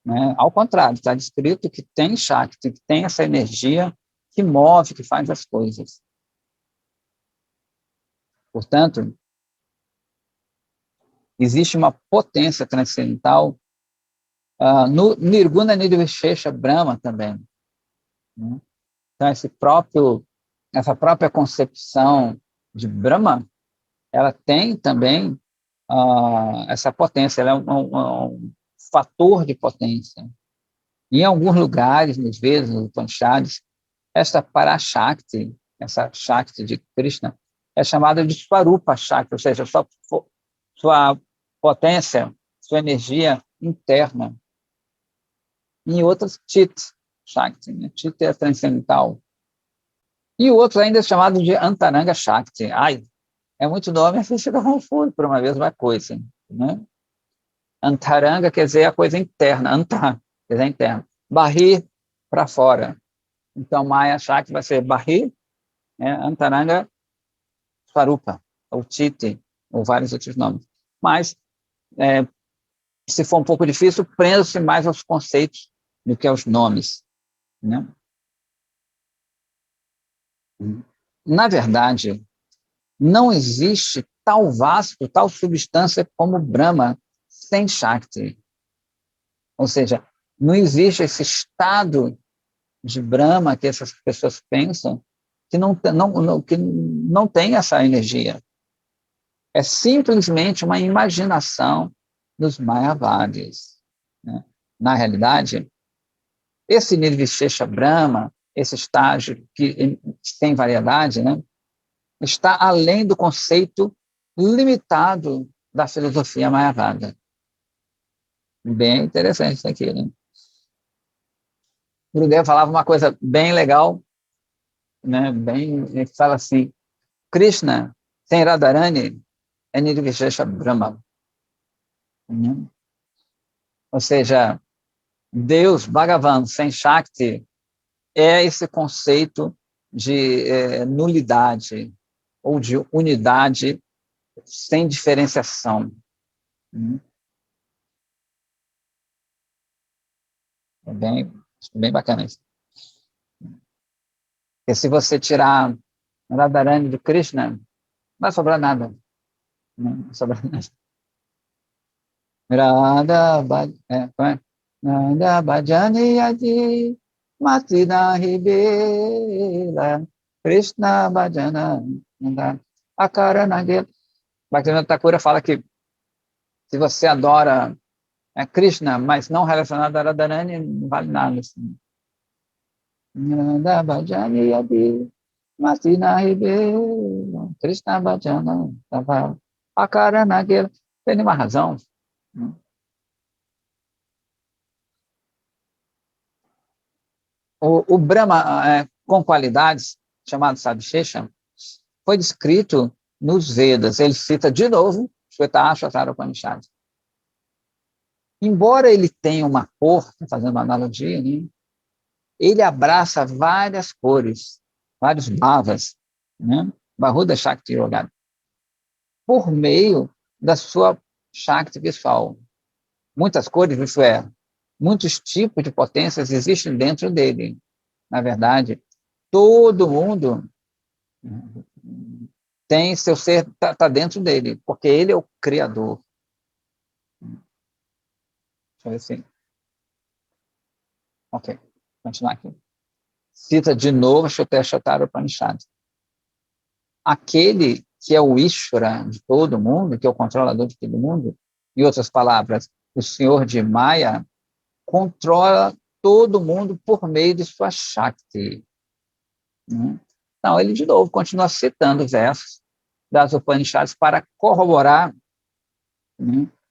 Né? Ao contrário, está descrito que tem Shakti, que tem essa energia que move, que faz as coisas. Portanto, existe uma potência transcendental no Nirguna Nirvishesha Brahma também. Né? Então, essa própria concepção de Brahma, ela tem também essa potência, ela é um fator de potência. Em alguns lugares, nos Vedas, nos Upanishads, essa Parashakti, essa Shakti de Krishna, é chamada de Swarupa Shakti, ou seja, sua potência, sua energia interna. Em outras, Chit Shakti, né? Chit é transcendental. E o outro ainda é chamado de Antaranga Shakti. Ai, é muito nome, a gente fica confuso por uma mesma coisa. Né? Antaranga quer dizer a coisa interna, Antar quer dizer interna. Bahir, para fora. Então, Maya Shakti vai ser Bahir, né? Antaranga Swarupa, ou Chiti, ou vários outros nomes. Mas, se for um pouco difícil, prenda-se mais aos conceitos do que aos nomes. Né? Na verdade, não existe tal vasto, tal substância como Brahma sem Shakti. Ou seja, não existe esse estado de Brahma que essas pessoas pensam que não tem essa energia. É simplesmente uma imaginação dos Mayavadis. Né? Na realidade, esse Nirvishesha Brahma, esse estágio que tem variedade, né, está além do conceito limitado da filosofia Mayavada. Bem interessante isso aqui, né? O Gurudev falava uma coisa bem legal, né? Ele fala assim, Krishna sem Radharani é Nirvishesha Brahma. Né? Ou seja, Deus, Bhagavan, sem Shakti, é esse conceito de nulidade ou de unidade sem diferenciação. É bem bacana isso. Porque se você tirar Radharani de Krishna, não vai sobrar nada. Não vai sobrar nada. Radha Bhajani Adi Mati Nahi Bela Krishna Bhajana. Akaranagela. Bhaktivinoda Thakur fala que se você adora Krishna, mas não relacionado a Radharani, não vale nada. Assim. Nanda bhajani yadi, masina hibe, Krishna bhajana, Akaranagela. Tem nenhuma razão. O Brahma com qualidades, chamado Sadhishesha, foi descrito nos Vedas. Ele cita de novo Shvetashvatara Upanishad. Embora ele tenha uma cor, fazendo uma analogia, né, ele abraça várias cores, vários bhavas, né, Bahuda Shakti Yogada, por meio da sua Shakti pessoal. Muitas cores, isso é, muitos tipos de potências existem dentro dele. Na verdade, todo mundo tem seu ser, está dentro dele, porque ele é o Criador. Deixa eu ver assim. Ok, continuar aqui. Cita de novo Shvetashvatara Upanishad. Aquele que é o Ishvara de todo mundo, que é o controlador de todo mundo, em outras palavras, o Senhor de Maya, controla todo mundo por meio de sua Shakti. Então, ele, de novo, continua citando versos das Upanishads para corroborar,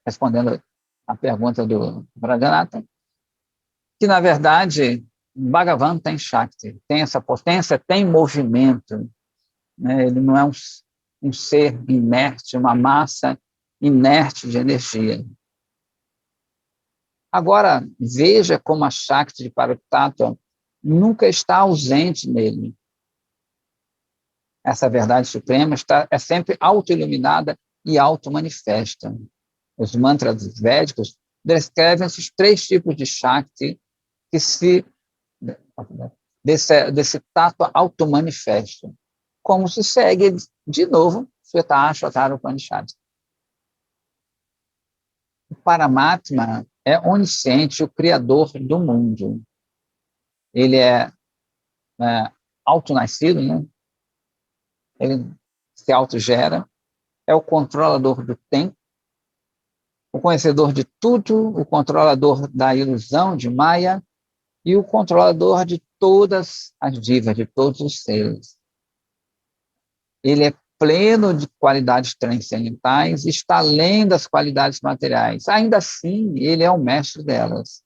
respondendo a pergunta do Radhanatha, que, na verdade, Bhagavan tem Shakti, tem essa potência, tem movimento. Né? Ele não é um ser inerte, uma massa inerte de energia. Agora, veja como a Shakti de Parattattva nunca está ausente nele. Essa verdade suprema é sempre auto-iluminada e auto-manifesta. Os mantras védicos descrevem esses três tipos de Shakti que desse tato auto-manifesto. Como se segue, de novo, Shvetashvatara Upanishad. O Paramatma é onisciente, o criador do mundo. Ele é auto-nascido, né? Ele se autogera, é o controlador do tempo, o conhecedor de tudo, o controlador da ilusão de Maya e o controlador de todas as divas, de todos os seres. Ele é pleno de qualidades transcendentais, está além das qualidades materiais. Ainda assim, ele é o mestre delas.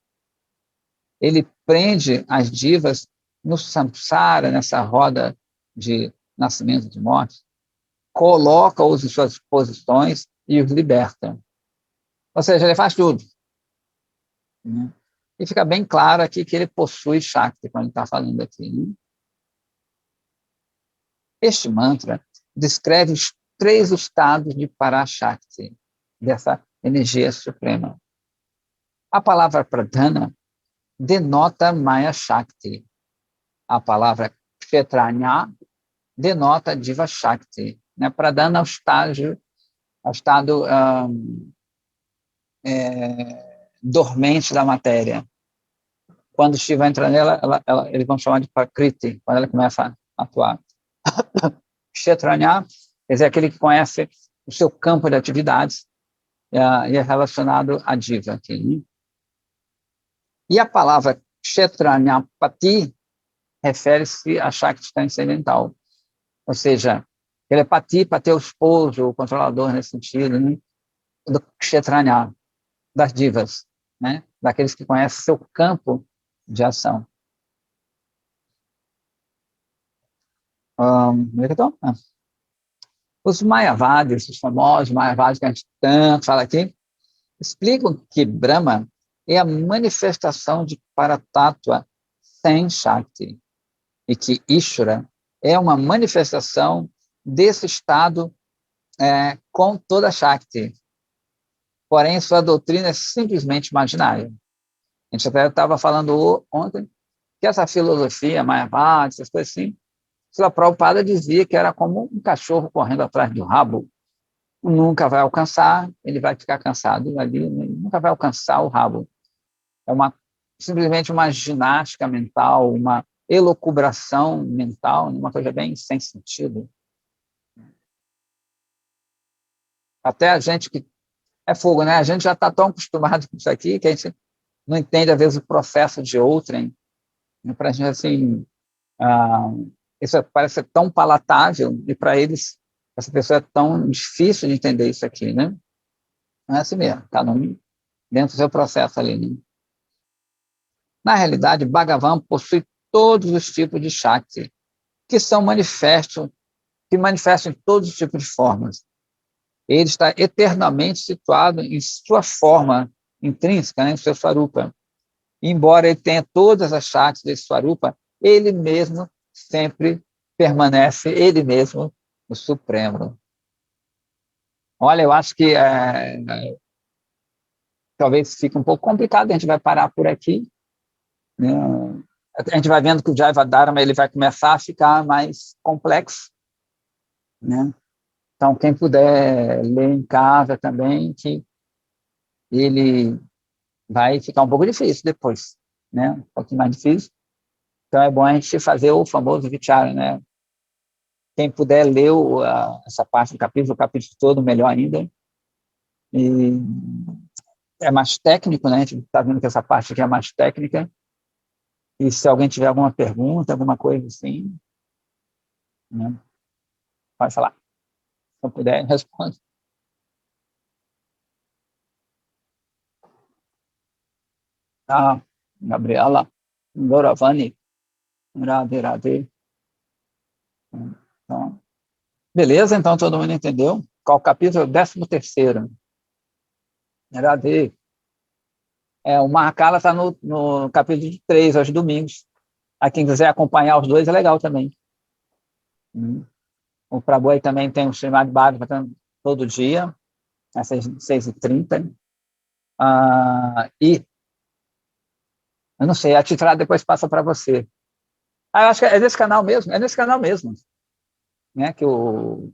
Ele prende as divas no samsara, nessa roda de nascimento e de morte, coloca-os em suas posições e os liberta. Ou seja, ele faz tudo. Né? E fica bem claro aqui que ele possui Shakti, quando ele está falando aqui. Né? Este mantra descreve os três estados de Parashakti, dessa energia suprema. A palavra Pradhana denota Maya Shakti. A palavra Kshetranya denota Diva Shakti. Né? Pradhana é o estado dormente da matéria. Quando Shiva entra nela, eles vão chamar de Prakriti, quando ela começa a atuar. Kshetranya, quer dizer, aquele que conhece o seu campo de atividades e é relacionado à diva. Aqui, né? E a palavra Kshetranyapati refere-se a Shakti transcendental, ou seja, ele é pati para ter o esposo, o controlador nesse sentido, né? Do Kshetranya, das divas, né? Daqueles que conhecem seu campo de ação. Os Mayavadis, os famosos Mayavadis que a gente tanto fala aqui, explicam que Brahma é a manifestação de Paratattva sem Shakti, e que Ishvara é uma manifestação desse estado com toda Shakti. Porém, sua doutrina é simplesmente imaginária. A gente até estava falando ontem que essa filosofia Mayavada, essas coisas assim, Srila Prabhupada dizia que era como um cachorro correndo atrás do rabo. Nunca vai alcançar, ele vai ficar cansado ali, nunca vai alcançar o rabo. É simplesmente uma ginástica mental, uma elucubração mental, uma coisa bem sem sentido. Até a gente que é fogo, né? A gente já está tão acostumado com isso aqui que a gente não entende, às vezes, o processo de outrem. Para a gente, assim, isso parece ser tão palatável e, para eles, essa pessoa é tão difícil de entender isso aqui, né? Não é assim mesmo, cada um dentro do seu processo ali, né? Na realidade, Bhagavan possui todos os tipos de Shakti, que são manifestos, que manifestam em todos os tipos de formas. Ele está eternamente situado em sua forma intrínseca, né, em seu Swarupa. Embora ele tenha todas as Shaktis desse Swarupa, ele mesmo sempre permanece, ele mesmo, o Supremo. Olha, eu acho que talvez fique um pouco complicado, a gente vai parar por aqui, né? A gente vai vendo que o Jaiva Dharma ele vai começar a ficar mais complexo, né? Então, quem puder ler em casa também, que ele vai ficar um pouco difícil depois, né? Um pouquinho mais difícil. Então, é bom a gente fazer o famoso vichara, né? Quem puder ler essa parte do capítulo, o capítulo todo, melhor ainda. E é mais técnico, né? A gente está vendo que essa parte aqui é mais técnica. E se alguém tiver alguma pergunta, alguma coisa assim, né? Pode falar. Se eu puder, responde. Gabriela, Goravani, Radhe, Radhe. Então, beleza, então todo mundo entendeu? Qual o capítulo? 13º. Radhe. O Mahakala está no capítulo 3, aos domingos. A quem quiser acompanhar os dois é legal também. O Prabhu aí também tem o Srimad Bhagavatam todo dia, às 6h30. E, eu não sei, a Titra depois passa para você. Eu acho que é nesse canal mesmo, né, que o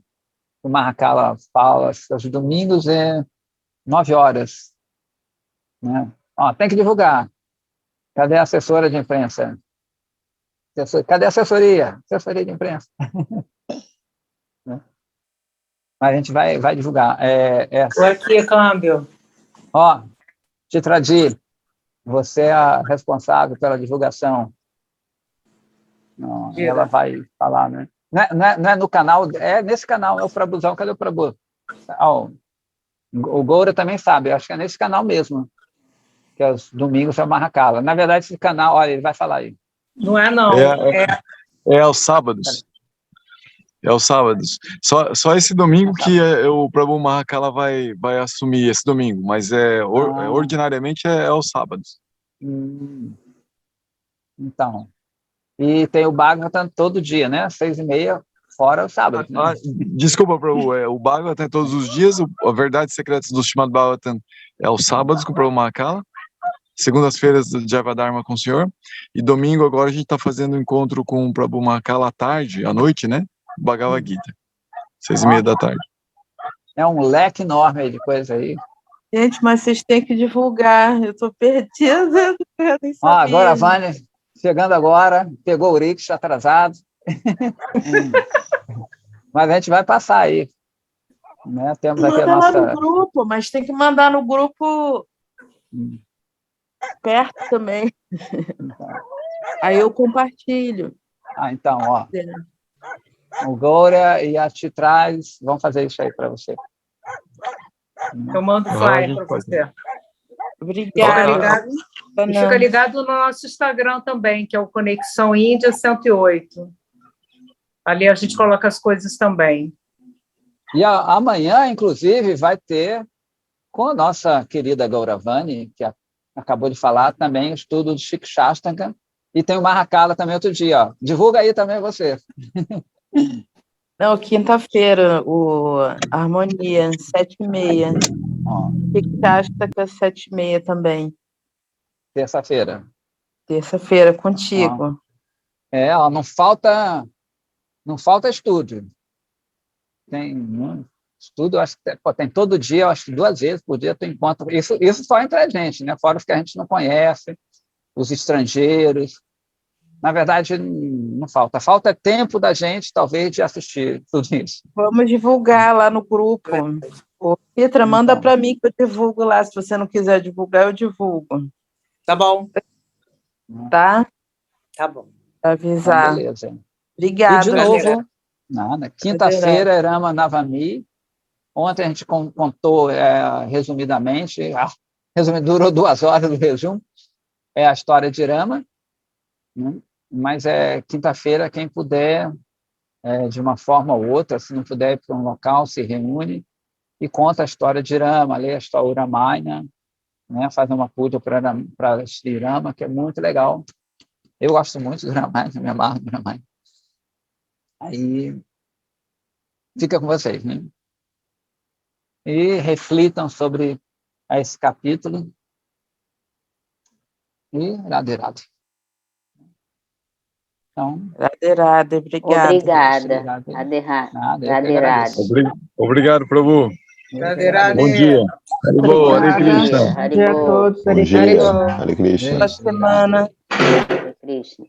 Mahakala fala, aos domingos é 9h. Né? Tem que divulgar. Cadê a assessora de imprensa? Cadê a assessoria? Assessoria de imprensa. Né? Mas a gente vai divulgar. Estou aqui, câmbio. Titradi, você é a responsável pela divulgação. Ela vai falar, né? Não é no canal, é nesse canal, é o Prabhuzão. Cadê o Prabhu? O Goura também sabe, eu acho que é nesse canal mesmo, que é os domingos é o Mahakala. Na verdade, esse canal, olha, ele vai falar aí. Não é, não. É aos sábados. É aos sábados. Só esse domingo que o Prabhu Mahakala vai assumir esse domingo, mas ordinariamente é aos sábados. Então, e tem o Bhagavatam todo dia, né? 6h30, fora o sábado. Né? Desculpa, Prabhu, o Bhagavatam é todos os dias, a Verdade Secreta do Srimad Bhagavatam é aos sábados com o Prabhu Mahakala, segundas-feiras do Jaiva Dharma com o senhor, e domingo agora a gente está fazendo um encontro com o Prabhu Mahakala à tarde, à noite, né? Bhagavad Gita, 6h30 da tarde. É um leque enorme de coisa aí. Gente, mas vocês têm que divulgar, eu estou perdida. Agora a Vânia, chegando agora, pegou o rickshaw atrasado. Mas a gente vai passar aí. Né? Temos aqui a nossa... no grupo, mas tem que mandar no grupo perto também. Aí eu compartilho. Então, o Goura e a Titraz vão fazer isso aí para você. Eu mando o flyer para você. Obrigada. E fica ligado no nosso Instagram também, que é o Conexão Índia 108. Ali a gente coloca as coisas também. E amanhã, inclusive, vai ter com a nossa querida Gauravani, que acabou de falar, também o estudo do Shikshashtaka, e tem o Mahakala também outro dia. Divulga aí também você. Não, quinta-feira, o Harmonia, 7h30. Shikshashtaka, 7h30 também. Terça-feira. Terça-feira, contigo. Não falta estúdio. Tem estudo, acho que tem todo dia, acho que 2 vezes por dia tem encontro. Isso só entre a gente, né? Fora os que a gente não conhece, os estrangeiros. Na verdade, não falta. Falta tempo da gente, talvez, de assistir tudo isso. Vamos divulgar lá no grupo. Ô, Pietra, manda Então. para mim que eu divulgo lá. Se você não quiser divulgar, eu divulgo, Tá bom, tá? tá bom. Pra Então, avisar. beleza. E Obrigada. de novo, nada. Quinta-feira, Erama Navami. Ontem a gente contou resumidamente, durou 2 horas do resumo, é a história de Irama, né? Mas quinta-feira, quem puder, de uma forma ou outra, se não puder ir para um local, se reúne e conta a história de Irama, lê a história Ramayana, né? Faz uma puja para Sri Rama, que é muito legal. Eu gosto muito do Ramayana, me amarro no Ramayana. Aí fica com vocês, né? E reflitam sobre esse capítulo. E Radhe Radhe. Então, Radhe, obrigada. Obrigada. Radhe. Radhe Nada, eu que Radhe. agradeço. Obrigado, Prabhu. Eu que Radhe, agradeço. Bom dia. Haribol, Hare Obrigada. Krishna. Hare Bom dia a Bol. todos. Bom Obrigada. dia. Hare Bol. Hare Krishna. Boa semana. Hare Krishna.